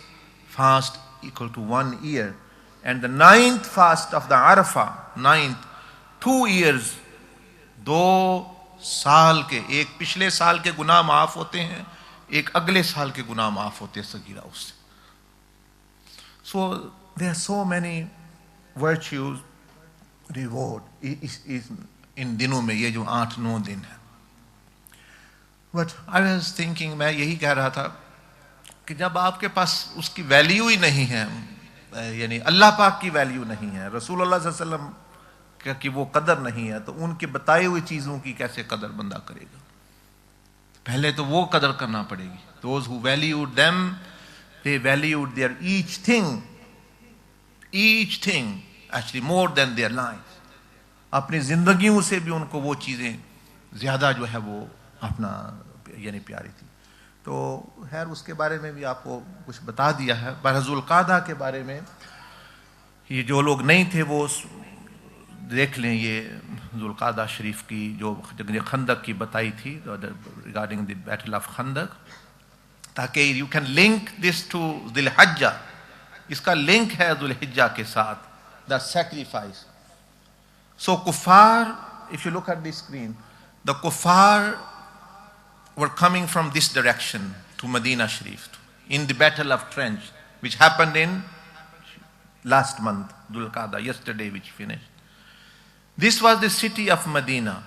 fast equal to 1 year, and the 9th fast of the Arafah, 9th, 2 years, 2 साल के, एक पिछले साल के गुनाह माफ होते हैं, एक अगले साल के गुनाह माफ होते हैं सगीरा उससे. So there are so many virtues, reward is इन दिनों में, ये जो 8-9 दिन है. But I was thinking, मैं यही कह रहा था कि जब आपके पास उसकी वैल्यू ही नहीं है, यानी अल्लाह पाक की वैल्यू नहीं है, रसूलुल्लाह सल्लल्लाहु अलैहि वसल्लम की वो कदर नहीं है, तो उनके बताई हुई चीज़ों की कैसे कदर बंदा करेगा? पहले तो वो कदर करना पड़ेगी. Those who valued them, they valued their each thing actually more than their lives. अपनी जिंदगियों से भी उनको वो चीज़ें ज़्यादा जो है वो अपना यानी प्यारी थी. तो खैर उसके बारे में भी आपको कुछ बता दिया है. बरजुल कादा के बारे में ये जो लोग नहीं थे वो देख लें, ये जुल्कादा शरीफ की जो खंदक की बताई थी रिगार्डिंग द बैटल ऑफ खंदक, ताकि you can link this to दुल्हिज्जा. इसका लिंक है दुल्हिज्जा के साथ, द सैक्रिफाइस. सो कुफार, if you look at the screen, the कुफार were coming from this direction to Medina Sharif in the battle of Trench, which happened in last month, Dhul Qa'dah, yesterday which finished. This was the city of Medina.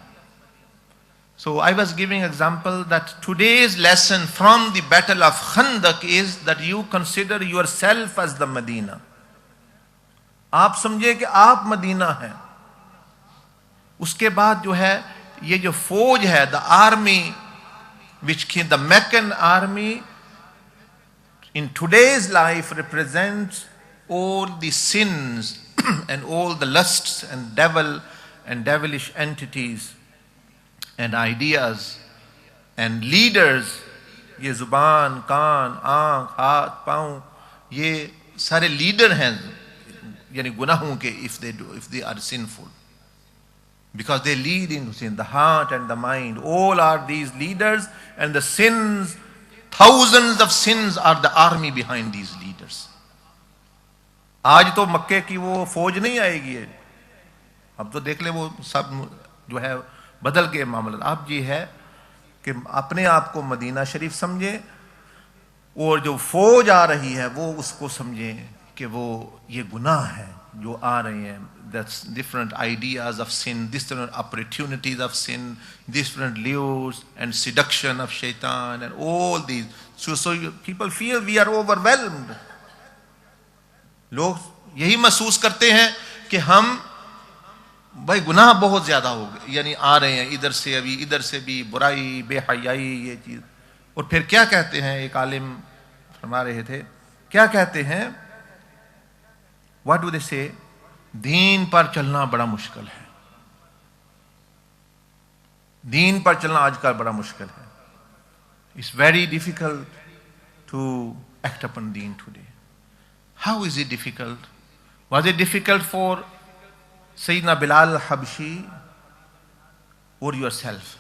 So I was giving example that today's lesson from the battle of Khandak is that you consider yourself as the Medina. आप समझे कि आप Medina हैं. उसके बाद जो है ये जो फौज है, the army which came, the Meccan army in today's life represents all the sins and all the lusts and devilish entities and ideas and leaders. ये जुबान, कान, आंख, हाथ, पांव, ये सारे लीडर हैं यानी गुनाहों के, if they are sinful, because they lead into sin, the heart and the mind, all are these leaders, and the sins, thousands of sins are the army behind these leaders. आज तो मक्के की वो फौज नहीं आएगी, अब तो देख ले वो सब जो है बदल के मामला। आप जी है कि अपने आप को मदीना शरीफ समझे, और जो फौज आ रही है वो उसको समझे कि वो ये गुनाह है जो आ रहे हैं। That's different ideas of sin, different opportunities of sin, different lures and seduction of shaitan and all these. So people feel we are overwhelmed. लोग यही महसूस करते हैं कि हम भाई गुनाह बहुत ज्यादा हो गए, यानी आ रहे हैं इधर से अभी, इधर से भी बुराई, बेहयाई, ये चीज। और फिर क्या कहते हैं, एक आलिम फरमा रहे थे, क्या कहते हैं, व्हाट डू दे से, दीन पर चलना बड़ा मुश्किल है, दीन पर चलना आजकल बड़ा मुश्किल है। It's very difficult to act upon दीन today. How is it difficult? Was it difficult for सैयदना बिलाल हबशी और yourself?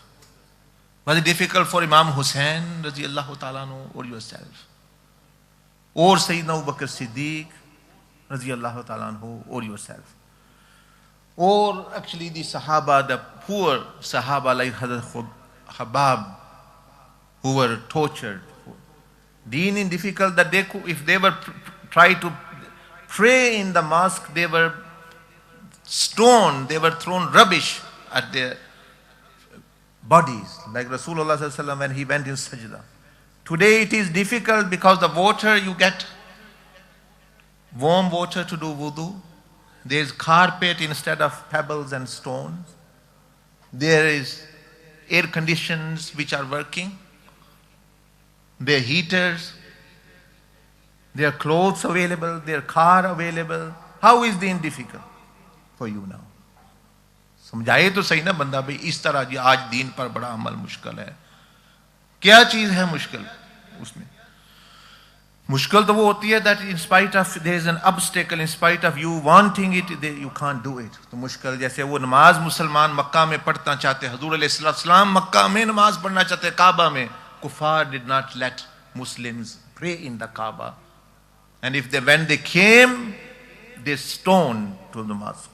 Was it difficult for इमाम हुसैन रजी अल्लाह ताला अन्हु और योरसेल्फ, और सैयदना अबू बकर सिद्दीक रजी अल्लाह ताला अन्हु और yourself, or actually the Sahaba, the poor Sahaba like Hazrat Khabbab, who were tortured. Deen is difficult that they could, if they were try to pray in the mosque, they were stoned, they were thrown rubbish at their bodies, like Rasulullah sallallahu alaihi wasallam when he went in sajda. Today it is difficult because the water you get, warm water to do wudu. There is carpet instead of pebbles and stones. There is air conditions which are working. There are heaters. There are clothes available. There are car available. How is Deen difficult for you now? समझाए तो सही ना बंदा भाई, इस तरह जी आज दीन पर बड़ा अमल मुश्किल है। क्या चीज है मुश्किल उसमें? मुश्किल तो वो होती है that in spite of there is an obstacle, in spite of you wanting it, you can't do it. तो मुश्किल, जैसे वो नमाज मुसलमान मक्का में पढ़ना चाहते, हुजूर अलैहिस्सलाम मक्का में नमाज पढ़ना चाहते, काबा में, कुफार did not let Muslims pray in the Kaaba, and if when they came, they stoned to the mosque.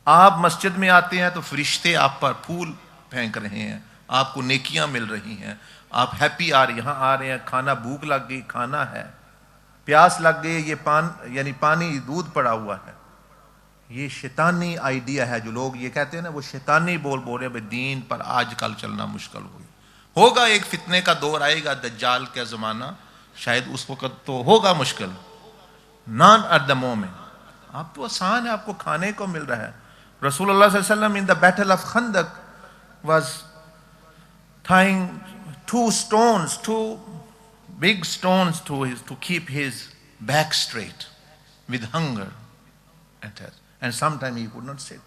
आप मस्जिद में आते हैं तो फरिश्ते आप पर फूल फेंक रहे हैं, आपको नेकियां मिल रही हैं, आप हैप्पी यहाँ आ रहे हैं, खाना, भूख लग गई खाना है, प्यास लग गई ये यानी पानी दूध पड़ा हुआ है। ये शैतानी आइडिया है जो लोग ये कहते हैं ना, वो शैतानी बोल रहे हैं दीन पर आजकल चलना मुश्किल होगा। एक फितने का दौर आएगा, दज्जाल का जमाना, शायद उस वक्त तो होगा मुश्किल, नॉट एट द मोमेंट। आप तो आसान है, आपको खाने को मिल रहा है। Rasulullah sallallahu alaihi wasallam in the battle of Khandaq was tying two big stones to keep his back straight with hunger and sometimes he could not sit.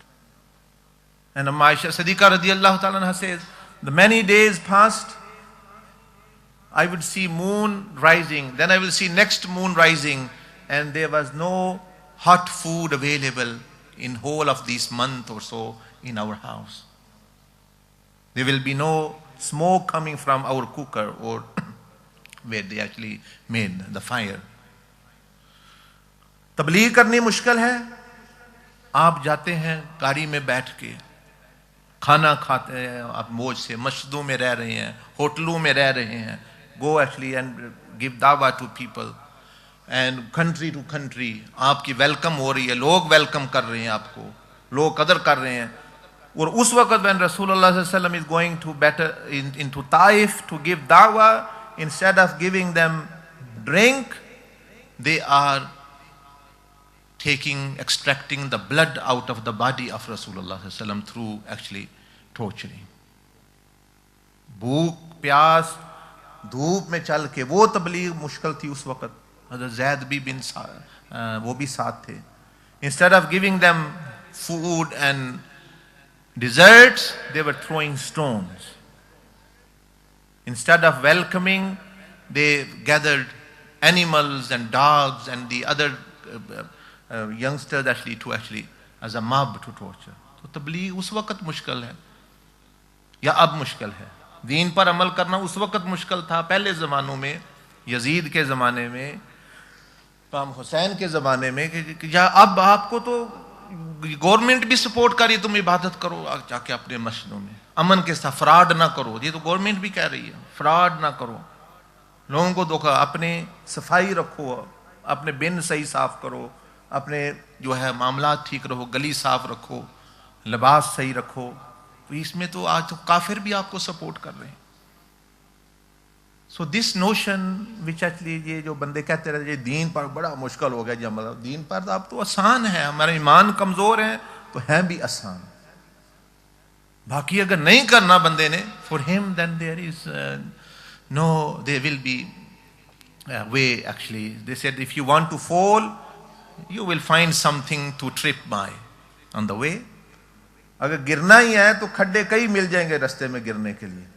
And Aisha Siddiqa radiyallahu ta'ala anha says, the many days passed, I would see moon rising, then I will see next moon rising, and there was no hot food available in whole of this month or so in our house. There will be no smoke coming from our cooker or where they actually made the fire. तबलीग करनी मुश्किल है। आप जाते हैं गाड़ी में बैठ के, खाना खाते हैं, आप मौज से मस्जिदों में रह रहे हैं, होटलों में रह रहे हैं, go actually and give dawah to people. And country to country आपकी वेलकम हो रही है, लोग वेलकम कर रहे हैं आपको, लोग कदर कर रहे हैं। और उस वक्त when Rasulullah sallallahu alaihi wasallam is going to into Taif to give dawah, instead of giving them drink, they are extracting the blood out of the body of Rasulullah sallallahu alaihi wasallam through actually torturing. भूख प्यास धूप में चल के वो तबलीग मुश्किल थी उस वक्त। हज़रत ज़ैद बिन वो भी साथ थे। Instead of giving them food and desserts, they were throwing stones. Instead of welcoming, they gathered animals and dogs and the other youngsters actually as a mob to torture. तो तबलीग उस वक्त मुश्किल है या अब मुश्किल है? दीन पर अमल करना उस वक्त मुश्किल था पहले ज़मानों में, यजीद के ज़माने में, इमाम हुसैन के ज़माने में, कि या अब आपको तो गवर्नमेंट भी सपोर्ट कर रही है, तुम इबादत करो जाके अपने मस्जिदों में, अमन के साथ, फ्रॉड ना करो। ये तो गवर्नमेंट भी कह रही है फ्रॉड ना करो, लोगों को धोखा, अपने सफाई रखो, अपने बिन सही साफ करो, अपने जो है मामला ठीक रखो, गली साफ रखो, लिबास सही रखो। तो इसमें तो आज तो काफिर भी आपको सपोर्ट कर रहे हैं। So this notion which actually, ये जो बंदे कहते रहते हैं दीन पर बड़ा मुश्किल हो गया जी अमल, दीन पर तो अब तो आसान है, हमारे ईमान कमजोर है तो है भी आसान। बाकी अगर नहीं करना बंदे ने, for him then there is no, there will be way. Actually they said if you want to fall you will find something to trip by on the way. अगर गिरना ही है तो खड्डे कई मिल जाएंगे रास्ते में गिरने के लिए।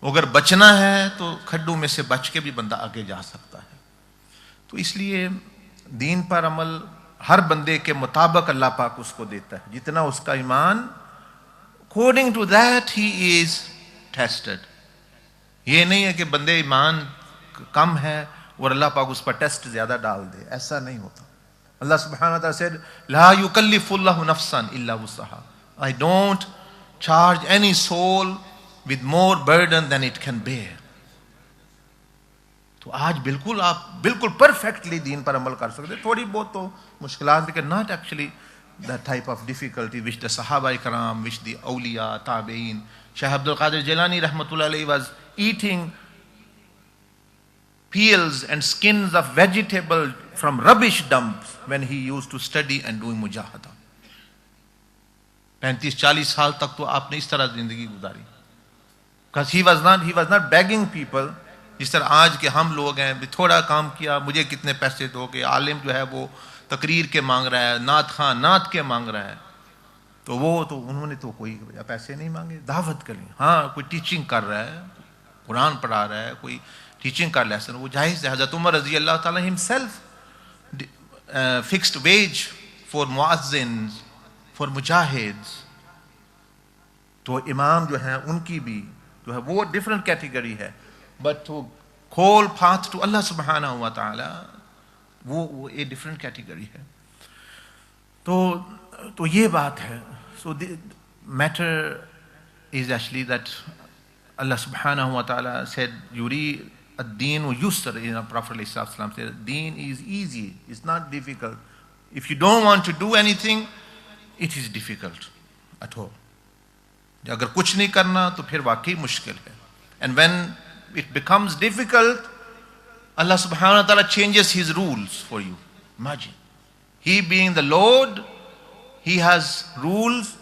अगर बचना है तो खड्डों में से बच के भी बंदा आगे जा सकता है। तो इसलिए दीन पर अमल हर बंदे के मुताबिक अल्लाह पाक उसको देता है, जितना उसका ईमान, according to that he is tested. ये नहीं है कि बंदे ईमान कम है और अल्लाह पाक उस पर टेस्ट ज्यादा डाल दे, ऐसा नहीं होता। अल्लाह सुब्हानहू व तआला सेड ला युकल्लिफुल्लाहु नफ्सन इल्ला वुसअहा, I don't charge any soul with more burden than it can bear। तो आज बिल्कुल आप बिल्कुल परफेक्टली दीन पर अमल कर सकते, थोड़ी बहुत तो मुश्किलात, लेकिन not actually the type of difficulty which the सहाबा कराम, विच द औलिया ताबईन। शाह अब्दुल कादिर जिलानी रहमतुल्लाह अलैहि was eating peels and skins of vegetable from rubbish dumps when he used to study and do mujahada। 35-40 साल तक तो आपने इस तरह जिंदगी गुजारी। Because he was not begging people, जिस तरह आज के हम लोग हैं, थोड़ा काम किया मुझे कितने पैसे दोगे। आलिम जो है वो तकरीर के मांग रहा है, नात खान नात के मांग रहा है, तो वो तो उन्होंने तो कोई पैसे नहीं मांगे, दावत करी। हाँ, कोई टीचिंग कर रहा है, कुरान पढ़ा रहा है, कोई टीचिंग का लेसन, वो जाहिज़ है। हज़रत उमर रज़ी अल्लाह ताला हिमसेल्फ फिक्स्ड वेज फॉर मुअज़्ज़िन्स, फॉर मुजाहिद्स। तो इमाम जो है उनकी भी जो है वो डिफरेंट कैटेगरी है, but to call path to Allah सुब्हानहू व तआला वो एक डिफरेंट कैटेगरी है। तो ये बात है। So the matter is actually that Allah सुब्हानहू व तआला सेड यूरी ad-din yusr, in a Prophet ﷺ said deen is easy, it's not difficult. If you don't want to do anything, it is difficult at all। अगर कुछ नहीं करना तो फिर वाकई मुश्किल है। And when it becomes difficult, Allah subhanahu wa ta'ala changes his rules for you। Imagine, he being the Lord, he has rules,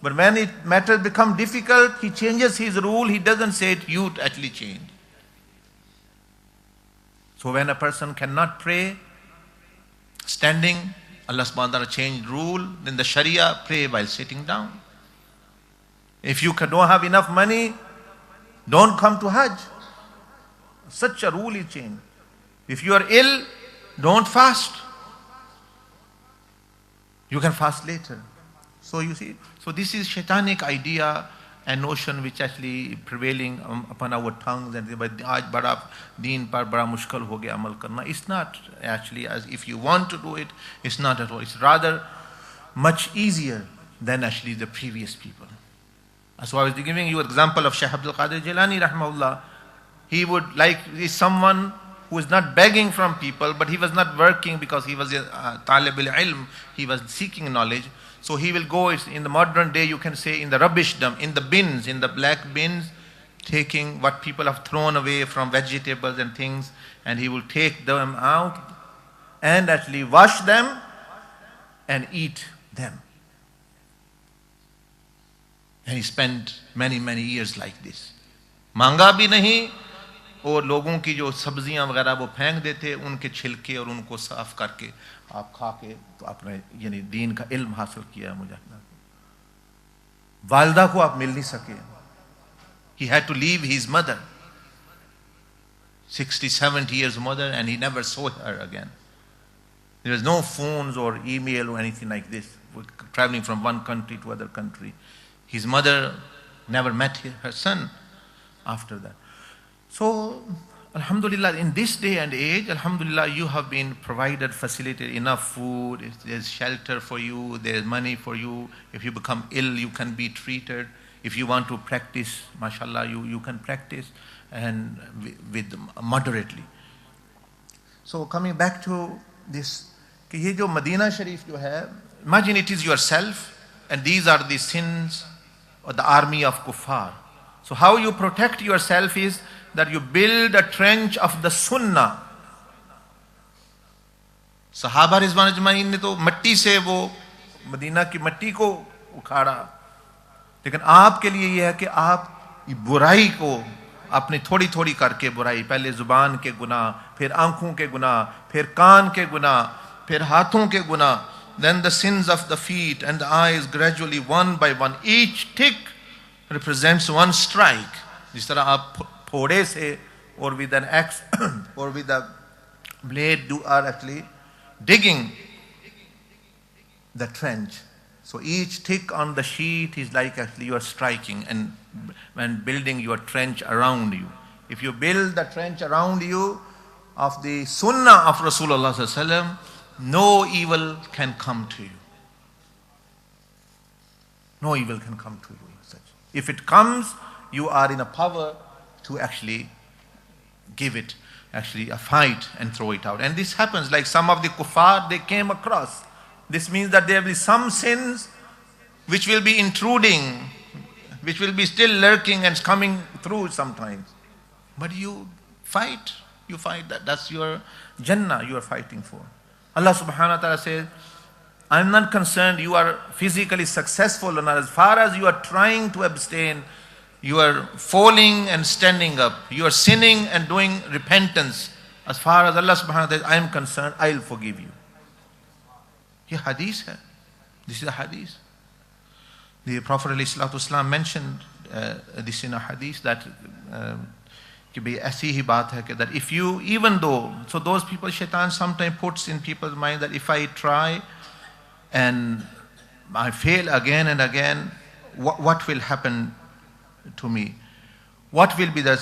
but when it matters become difficult, he changes his rule, he doesn't say it, you actually change। So when a person cannot pray standing, Allah subhanahu wa ta'ala changed rule, then the Sharia, pray while sitting down। If you don't have enough money, don't come to Hajj, such a rule is changed। If you are ill, don't fast, you can fast later। So you see, so this is shaitanic idea and notion which actually prevailing upon our tongues, and aaj bada deen par bada mushkil ho gaya amal karna। It's not actually, as if you want to do it, it's not at all, it's rather much easier than actually the previous people। So I was giving you an example of Shaykh Abdul Qadir Jilani rahmahullah. He would is someone who is not begging from people, but he was not working because he was a talib al-ilm, he was seeking knowledge. So he will go, in the modern day you can say, in the rubbish dump, in the bins, in the black bins, taking what people have thrown away from vegetables and things, and he will take them out and actually wash them and eat them। And he spent many years like this। मांगा भी नहीं, और लोगों की जो सब्जियां वगैरह वो फेंक देते, उनके छिलके और उनको साफ करके आप खा के तो आपने यानी दीन का इल्म हासिल किया। मुजाहिदा वालिदा को आप मिल नहीं सके। He had to leave his mother, 60-70 years mother, and he never saw her again। There was no phones or email or anything like this. We're traveling from one country to other country. His mother never met her son after that. So, alhamdulillah, in this day and age, alhamdulillah, you have been provided, facilitated enough food, there's shelter for you, there's money for you. If you become ill, you can be treated. If you want to practice, mashallah, you can practice, and with moderately. So coming back to this, कि ये जो Medina शरीफ जो है, imagine it is yourself, and these are the sins of the army of kuffar. So how you protect yourself is that you build a trench of the sunnah. Sahaba Rizwan Ajmain ने तो मट्टी से वो Medina की मट्टी को उखाड़ा, लेकिन आपके लिए यह है कि आप बुराई को अपनी थोड़ी थोड़ी करके बुराई, पहले जुबान के गुनाह, फिर आंखों के गुनाह, फिर कान के गुनाह, फिर हाथों के गुनाह, then the sins of the feet and the eyes gradually one by one. Each tick represents one strike. जिस तरह आप फोड़े से or with an axe or with a blade are actually digging the trench. So each tick on the sheet is like actually you are striking and building your trench around you. If you build the trench around you of the sunnah of Rasulullah sallallahu alaihi wasallam, no evil can come to you. No evil can come to you. If it comes, you are in a power to actually give it actually a fight and throw it out. And this happens like some of the kuffar they came across. This means that there will be some sins which will be intruding, which will be still lurking and coming through sometimes. But you fight that. That's your Jannah you are fighting for. Allah subhanahu wa ta'ala says, I'm not concerned you are physically successful or not. As far as you are trying to abstain, you are falling and standing up, you are sinning and doing repentance. As far as Allah subhanahu wa ta'ala says, I am concerned, I will forgive you. This hadith hai. This is a hadith. The Prophet ﷺ mentioned this in a hadith that कि भाई ऐसी ही बात है कि that if you, even though, so those people, shaitan sometimes puts in people's mind that if I try and I fail again and again, what will happen to me? What will be the,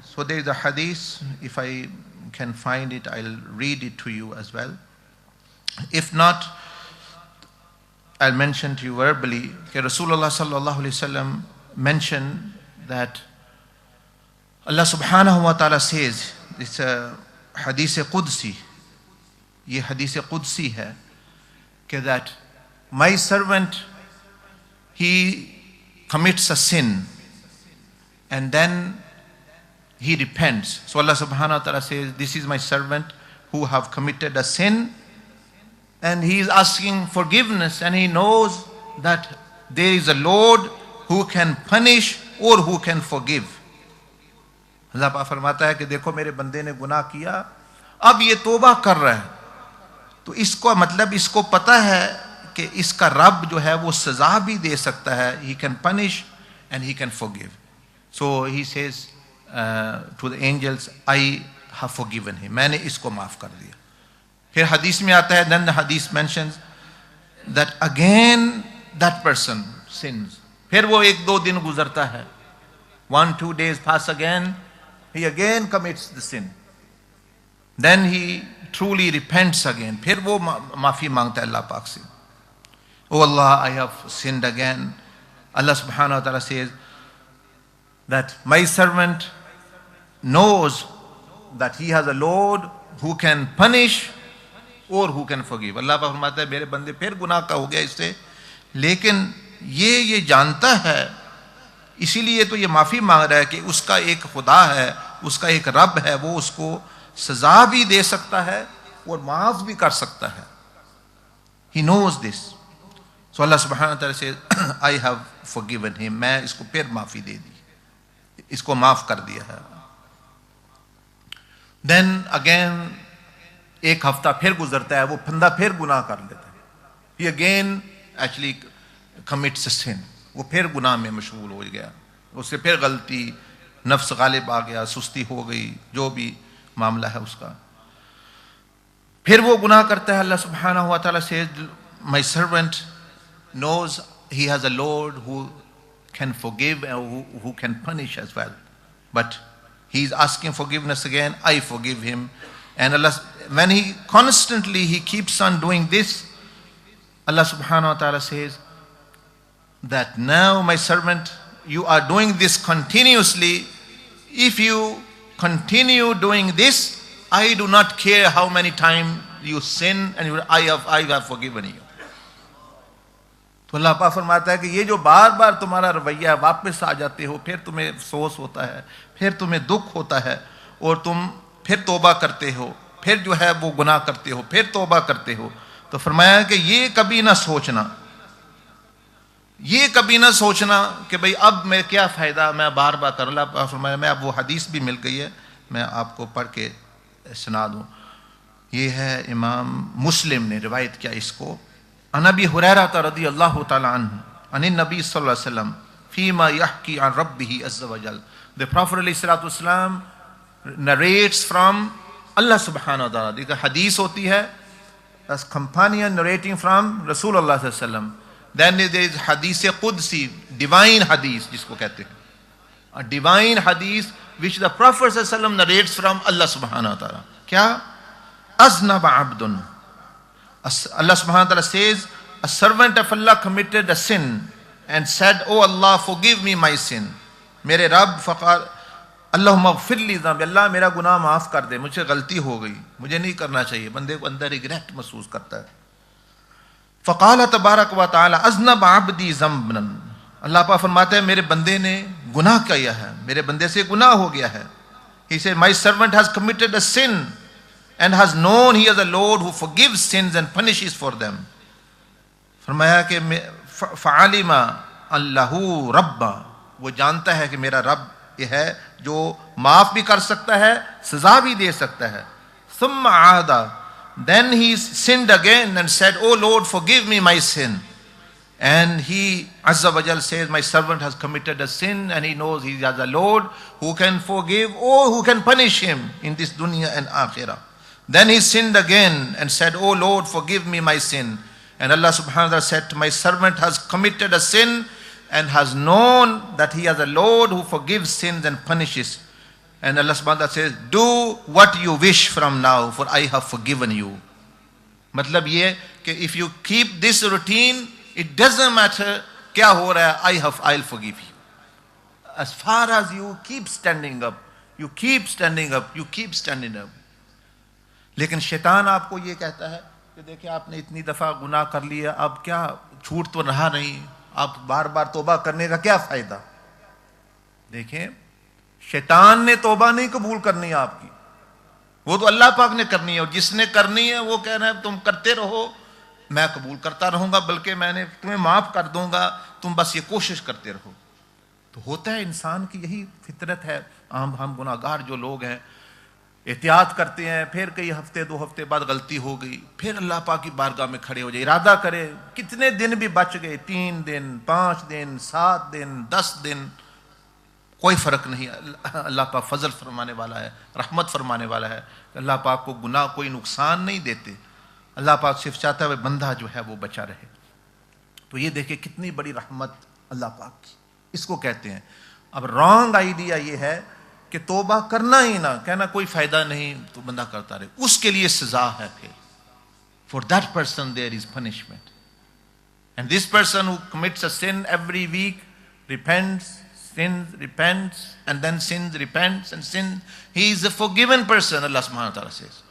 so there is a hadith, if I can find it, I'll read it to you as well. If not, I'll mention to you verbally that Rasulullah sallallahu alaihi wasallam mentioned that Allah subhanahu wa ta'ala says, it's a hadith Qudsi, ye hadith Qudsi hai, that my servant, he commits a sin and then he repents. So Allah subhanahu wa ta'ala says, this is my servant who have committed a sin and he is asking forgiveness and he knows that there is a Lord who can punish or who can forgive. अल्लाह पाक फरमाता है कि देखो मेरे बंदे ने गुनाह किया, अब ये तौबा कर रहा है, तो इसको मतलब इसको पता है कि इसका रब जो है वो सजा भी दे सकता है. He can punish and he can forgive. So he says to the angels, I have forgiven him. मैंने इसको माफ कर दिया. फिर हदीस में आता है, then the hadith mentions that again that person sins. फिर वो 1-2 दिन गुजरता है. 1-2 days pass again. He again commits the sin. Then he truly repents again. फिर वो माफी मांगता है अल्लाह पाक से. Oh Allah, I have sinned again. Allah subhanahu wa ta'ala says that my servant knows that he has a Lord who can punish or who can forgive. Allah पाक फरमाता है मेरे बंदे फिर गुनाह का हो गया इससे, लेकिन ये जानता है, इसीलिए तो ये माफी मांग रहा है कि उसका एक खुदा है, उसका एक रब है, वो उसको सजा भी दे सकता है और माफ भी कर सकता है. He knows this. So Allah subhanahu wa ta'ala says, I have forgiven him. मैं इसको फिर माफी दे दी, इसको माफ कर दिया है. Then again एक हफ्ता फिर गुजरता है, वो बंदा फिर गुनाह कर लेता है. He again actually commits a sin. वो फिर गुनाह में मशगूल हो गया, उससे फिर गलती, नफ्स गालिब आ गया, सुस्ती हो गई, जो भी मामला है उसका. फिर वो गुनाह करता है, अल्लाह सुब्हानहु व तआला says, my servant knows he has a Lord who can forgive and who can punish as well. But he is asking forgiveness again, I forgive him. And Allah, when he constantly, he keeps on doing this, Allah subhanahu wa ta'ala says that now my servant, you are doing this continuously. If you continue doing this, I do not care how many times you sin, and I have forgiven you. तो अल्लाह पाक फरमाता है कि ये जो बार बार तुम्हारा रवैया वापस आ जाते हो, फिर तुम्हें अफसोस होता है, फिर तुम्हें दुख होता है, और तुम फिर तौबा करते हो, फिर जो है वो गुनाह करते हो, फिर तौबा करते हो, तो फरमाया कि ये कभी ना सोचना, ये कभी ना सोचना कि भाई अब मैं क्या फ़ायदा, मैं बार बार कर। अल्लाह पाक फरमाया, मैं अब वो हदीस भी मिल गई है, मैं आपको पढ़ के सुना दूँ। ये है इमाम मुस्लिम ने रिवायत किया इसको। अन अबी हुरैरा रज़ियल्लाहु तआला अन्हु अन नबी सल्लल्लाहु अलैहि वसल्लम फीमा यहकी अन रब्बिही अज़्ज़ा व जल। द प्रॉफेट अलैहिस्सलातु वस्सलाम narrates from Allah subhanahu wa ta'ala. एक हदीस होती है, as companion narrating from Rasulullah sallallahu alaihi wasallam. Then there is hadith Qudsi, divine hadith जिसको कहते हैं, a divine hadith which the Prophet sallallahu alaihi wasallam narrates from Allah subhanahu wa ta'ala. क्या? Aznaba abdun. Allah subhanahu wa ta'ala says, a servant of Allah committed a sin and said, oh Allah, forgive me my sin. मेरे रब फक़ार अल्लाहुम्मा ग़फ़िरली ज़ंबी, अल्लाह मेरा गुनाह माफ़ कर दे, मुझे गलती हो गई, मुझे नहीं करना चाहिए। बंदे को अंदर रिग्रेट महसूस करता है। फ़क़ाल तबारक व तआला अज़नब अब्दी ज़ंबन, अल्लाह पाक फरमाते हैं मेरे बंदे ने गुनाह किया है, मेरे बंदे से गुनाह हो गया है। He said, my servant has committed a sin and has known he is a Lord who forgives sins and punishes for them. फरमाया कि फ़अलिमा अल्लाहु रब्बा, वो जानता है कि मेरा रब ये है जो माफ भी कर सकता है, सजा भी दे सकता है। सुम्मा आदा, then he sinned again and said, oh Lord, forgive me my sin. And he Azza wa Jal says, my servant has committed a sin and he knows he has a Lord who can forgive or who can punish him in this dunya and akhirah. Then he sinned again and said, oh Lord, forgive me my sin. And Allah subhanahu wa ta'ala said, my servant has committed a sin and has known that he has a Lord who forgives sins and punishes. And Allah subhanahu wa ta'ala says, do what you wish from now, for I have forgiven you. मतलब ये कि if you keep this routine, it doesn't matter क्या हो रहा है, I'll forgive you. As far as you keep standing up, you keep standing up, you keep standing up. लेकिन शैतान आपको ये कहता है कि देखिए आपने इतनी दफ़ा गुनाह कर लिया, अब क्या छूट तो रहा नहीं, आप बार बार तौबा करने का क्या फ़ायदा। देखें, शैतान ने तौबा नहीं कबूल करनी है आपकी, वो तो अल्लाह पाक ने करनी है, और जिसने करनी है वो कह रहा है तुम करते रहो, मैं कबूल करता रहूँगा, बल्कि मैंने तुम्हें माफ़ कर दूँगा, तुम बस ये कोशिश करते रहो। तो होता है इंसान की यही फितरत है। हम गुनाहगार जो लोग हैं एहतियात करते हैं, फिर कई हफ्ते 2 हफ्ते बाद गलती हो गई, फिर अल्लाह पाक की बारगाह में खड़े हो जाए, इरादा करे कितने दिन भी बच गए, 3 दिन 5 दिन 7 दिन 10 दिन, कोई फ़र्क नहीं। अल्लाह पाक फजल फरमाने वाला है, रहमत फरमाने वाला है। अल्लाह पाक को गुनाह कोई नुकसान नहीं देते। अल्लाह पाक सिर्फ चाहता है बंदा जो है वो बचा रहे। तो ये देखिए कितनी बड़ी रहमत अल्लाह पाक की, इसको कहते हैं। अब रॉन्ग आइडिया ये है कि तौबा करना ही ना, कहना कोई फायदा नहीं, तो बंदा करता रहे, उसके लिए सजा है। फिर for that person there is punishment. And this person who commits a sin every week, repents, sins, repents, and then sins, repents, and sins, he is a forgiven person, Allah subhanahu wa ta'ala says.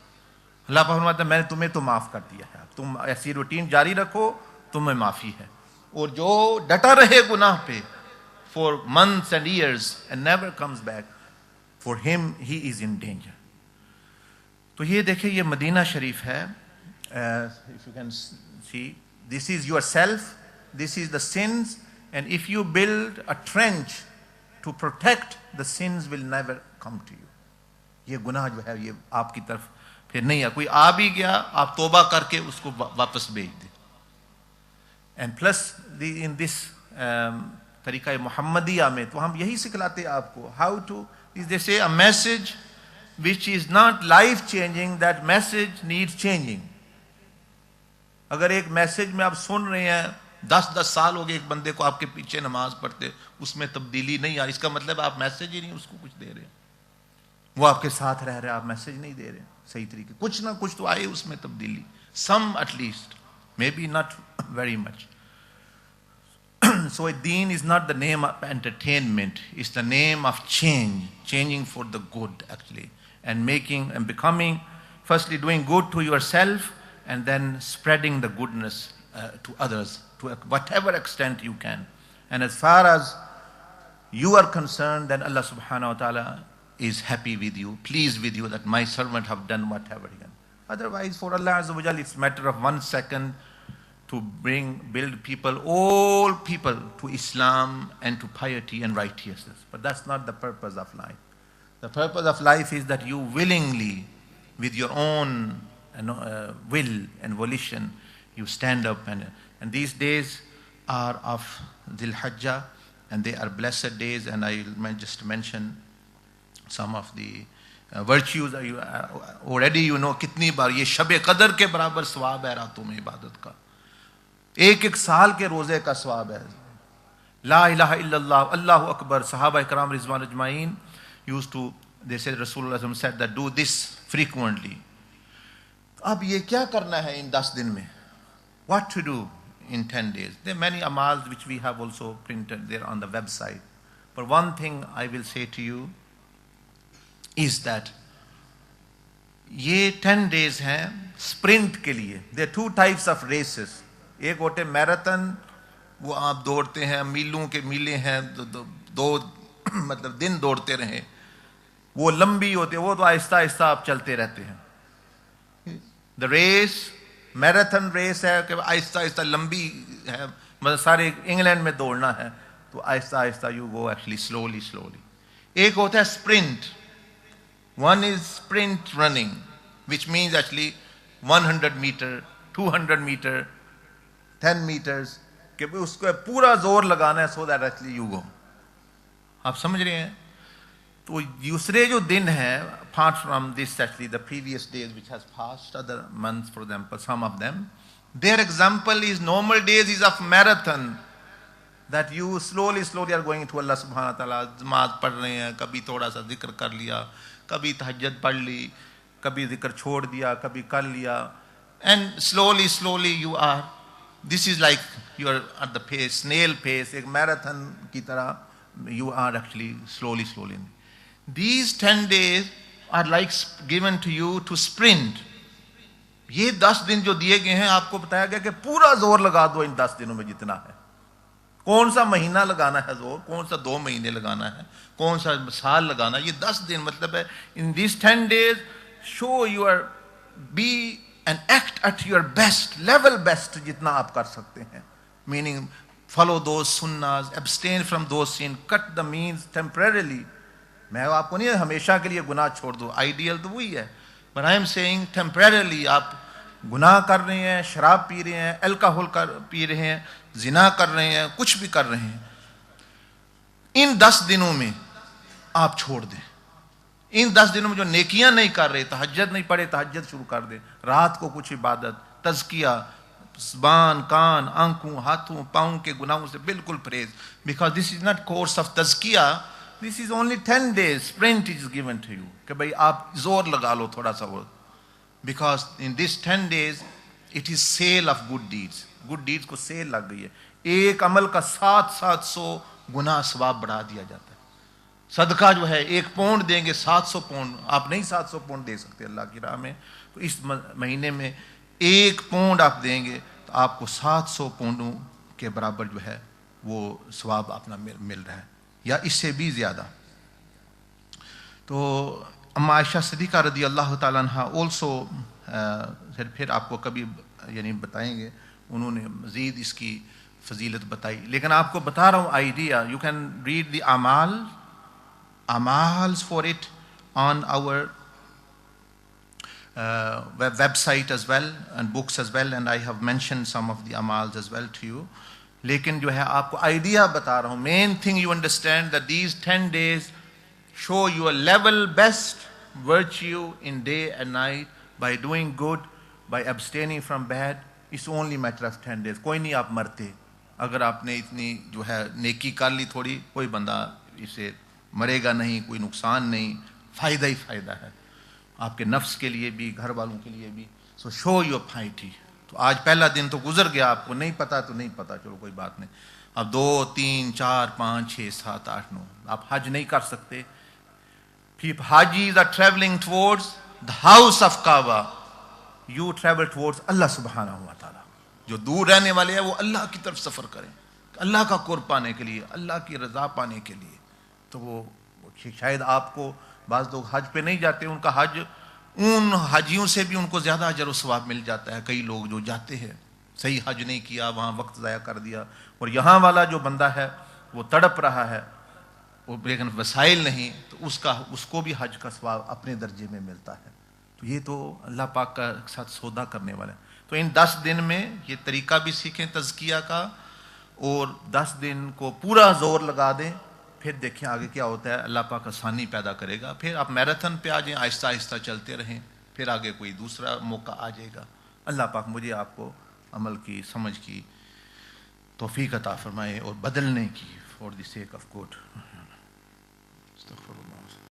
अल्लाह पाक फरमाता है मैंने तुम्हें तो माफ़ कर दिया है, तुम ऐसी रूटीन जारी रखो, तुम्हें माफ़ी है। और जो डटा रहे गुनाह पे for months and years and never comes back, for him he is in danger. तो ये देखिए ये मदीना शरीफ है, if you can see, this is yourself, this is the sins, and if you build a trench to protect, the sins will never come to you. ये गुनाह जो है ये आपकी तरफ फिर नहीं है, कोई आ भी गया आप तौबा करके उसको वापस भेज दें। एंड प्लस इन दिस तरीका मोहम्मदिया में तो हम यही सिखलाते हैं आपको, how to, they say a message which is not life changing, that message needs changing. अगर एक मैसेज में आप सुन रहे हैं 10-10 साल हो गए एक बंदे को आपके पीछे नमाज पढ़ते, उसमें तब्दीली नहीं आ, इसका मतलब आप मैसेज ही नहीं उसको कुछ दे रहे, वो आपके साथ रह रहे, आप मैसेज नहीं दे रहे सही तरीके, कुछ ना कुछ तो आए उसमें तब्दीली, some at least, maybe not very much. So a deen is not the name of entertainment, it's the name of change, changing for the good actually, and making and becoming, firstly doing good to yourself and then spreading the goodness to others to whatever extent you can. And as far as you are concerned, then Allah subhanahu wa ta'ala is happy with you, pleased with you that my servant have done whatever he can. Otherwise for Allah Azza wa Jal it's a matter of 1 second to build people, all people to Islam and to piety and righteousness. But that's not the purpose of life. The purpose of life is that you willingly, with your own will and volition, you stand up and these days are of Dhul Hajjah and they are blessed days, and I will just mention some of the virtues. Already you know कितनी बार ये शब कदर के बराबर सवाब है रातों में इबादत का, एक साल के रोजे का सवाब है. ला इलाहा इल्लल्लाह, अल्लाहु अकबर. सहाबा इकराम Rizwan ajwain used to, they said, Rasulullah said that do this frequently. अब ये क्या करना है इन 10 दिन में? What to do in 10 days? There are many amals which we have also printed there on the website. But one thing I will say to you is that ये 10 days हैं sprint के लिए. There are 2 types of races. एक होते marathon, वो आप दौड़ते हैं, मीलों के मीले हैं, दो मतलब दिन दौड़ते रहे. वो लंबी होती है, वो तो आहिस्ता आहिस्ता आप चलते रहते हैं. द रेस, मैराथन रेस है कि आहिस्ता आहिस्ता लंबी है, मतलब सारे इंग्लैंड में दौड़ना है तो आहिस्ता आहिस्ता you go actually slowly slowly. एक होता है sprint. One is sprint running which means actually 100 metre, 200 metre, 10 meters, कि उसको पूरा जोर लगाना है so that actually you go. आप समझ रहे हैं? तो दूसरे जो दिन है, apart from this actually the previous days which has passed, other months for example, some of them, their example is normal days is of marathon, that you slowly are going to Allah subhanahu wa ta'ala. नमाज पढ़ रहे हैं, कभी थोड़ा सा जिक्र कर लिया, कभी तहज्जुद पढ़ ली, कभी जिक्र छोड़ दिया, कभी कर लिया, and slowly you are. This is like you are at the pace, snail pace, एक marathon की तरह you are actually slowly. These 10 days are like given to you to sprint. ये 10 दिन जो दिए गए हैं आपको बताया गया कि पूरा जोर लगा दो इन 10 दिनों में जितना है. कौन सा महीना लगाना है जोर, कौन सा 2 महीने लगाना है, कौन सा साल लगाना है, ये 10 दिन मतलब है. In these 10 days show your, be and act at your best, level best जितना आप कर सकते हैं. Meaning follow those sunnahs, abstain from those sin, cut the means temporarily. मैं आपको नहीं हमेशा के लिए गुनाह छोड़ दो, आइडियल तो वही है. But I am saying temporarily आप गुनाह कर रहे हैं, शराब पी रहे हैं, अल्कोहल पी रहे हैं, जिना कर रहे हैं, कुछ भी कर रहे हैं, इन 10 दिनों में आप छोड़ दें. इन 10 दिनों में जो नेकियां नहीं कर रहे, तहज्जुद नहीं पढ़े, तहज्जुद शुरू कर दे, रात को कुछ इबादत, तज़किया, ज़बान, कान, आंखों, हाथों, पाँव के गुनाहों से बिल्कुल परहेज. Because this is not course of तज़किया, this is only 10 days sprint is given to you कि भाई आप जोर लगा लो थोड़ा सा वो. Because in this 10 days it is sale of good deeds. Good deeds को सेल लग गई है. एक अमल का 700 गुना सवाब बढ़ा दिया जाता है. सदका जो है 1 पाउंड देंगे 700 पाउंड, आप नहीं 700 पाउंड दे सकते अल्लाह की राह में, तो इस महीने में 1 पाउंड आप देंगे तो आपको 700 पाउंडों के बराबर जो है वो सवाब अपना मिल रहा है, या इससे भी ज़्यादा. तो अम्मा आयशा सिद्दीक़ा रज़ी अल्लाह ताला अन्हा ऑल्सो, फिर आपको कभी यानी बताएंगे, उन्होंने मज़ीद इसकी फजीलत बताई. लेकिन आपको बता रहा हूँ idea. You can read the amals for it on our website as well and books as well, and I have mentioned some of the amals as well to you. लेकिन जो है आपको आइडिया बता रहा हूँ. Main thing you understand that these 10 days show your level best virtue in day and night by doing good, by abstaining from bad. It's only matter of 10 days. कोई नहीं आप मरते. अगर आपने इतनी जो है नेकी कर ली थोड़ी, कोई बंदा इसे मरेगा नहीं, कोई नुकसान नहीं, फ़ायदा ही फ़ायदा है आपके नफ्स के लिए भी, घर वालों के लिए भी. सो शो योर पाइटी. तो आज पहला दिन तो गुजर गया, आपको नहीं पता तो नहीं पता, चलो कोई बात नहीं. अब 2, 3, 4, 5, 6, 7, 8, 9 आप हज नहीं कर सकते. Hajis are traveling towards the house of Kaaba. You travel towards Allah subhanahu wa ta'ala. जो दूर रहने वाले हैं वो अल्लाह की तरफ सफ़र करें, अल्लाह का कुर्ब पाने के लिए, अल्लाह की रज़ा पाने के लिए. तो वो शायद आपको, बाज़ लोग हज पे नहीं जाते, उनका हज उन हाजियों से भी उनको ज़्यादा अजर व सवाब मिल जाता है. कई लोग जो जाते हैं, सही हज नहीं किया, वहाँ वक्त ज़ाया कर दिया, और यहाँ वाला जो बंदा है वो तड़प रहा है, वो लेकिन वसाइल नहीं, तो उसको भी हज का सवाब अपने दर्जे में मिलता है. तो ये तो अल्लाह पाक का साथ सौदा करने वाला है. तो इन 10 दिन में ये तरीका भी सीखें तज़किया का, और 10 दिन को पूरा जोर लगा दें, फिर देखें आगे क्या होता है. अल्लाह पाक आसानी पैदा करेगा. फिर आप मैराथन पे आ जाएं, आहिस्ता आहिस्ता चलते रहें, फिर आगे कोई दूसरा मौका आ जाएगा. अल्लाह पाक मुझे आपको अमल की, समझ की तौफीक अता फरमाए और बदलने की, for the sake of good.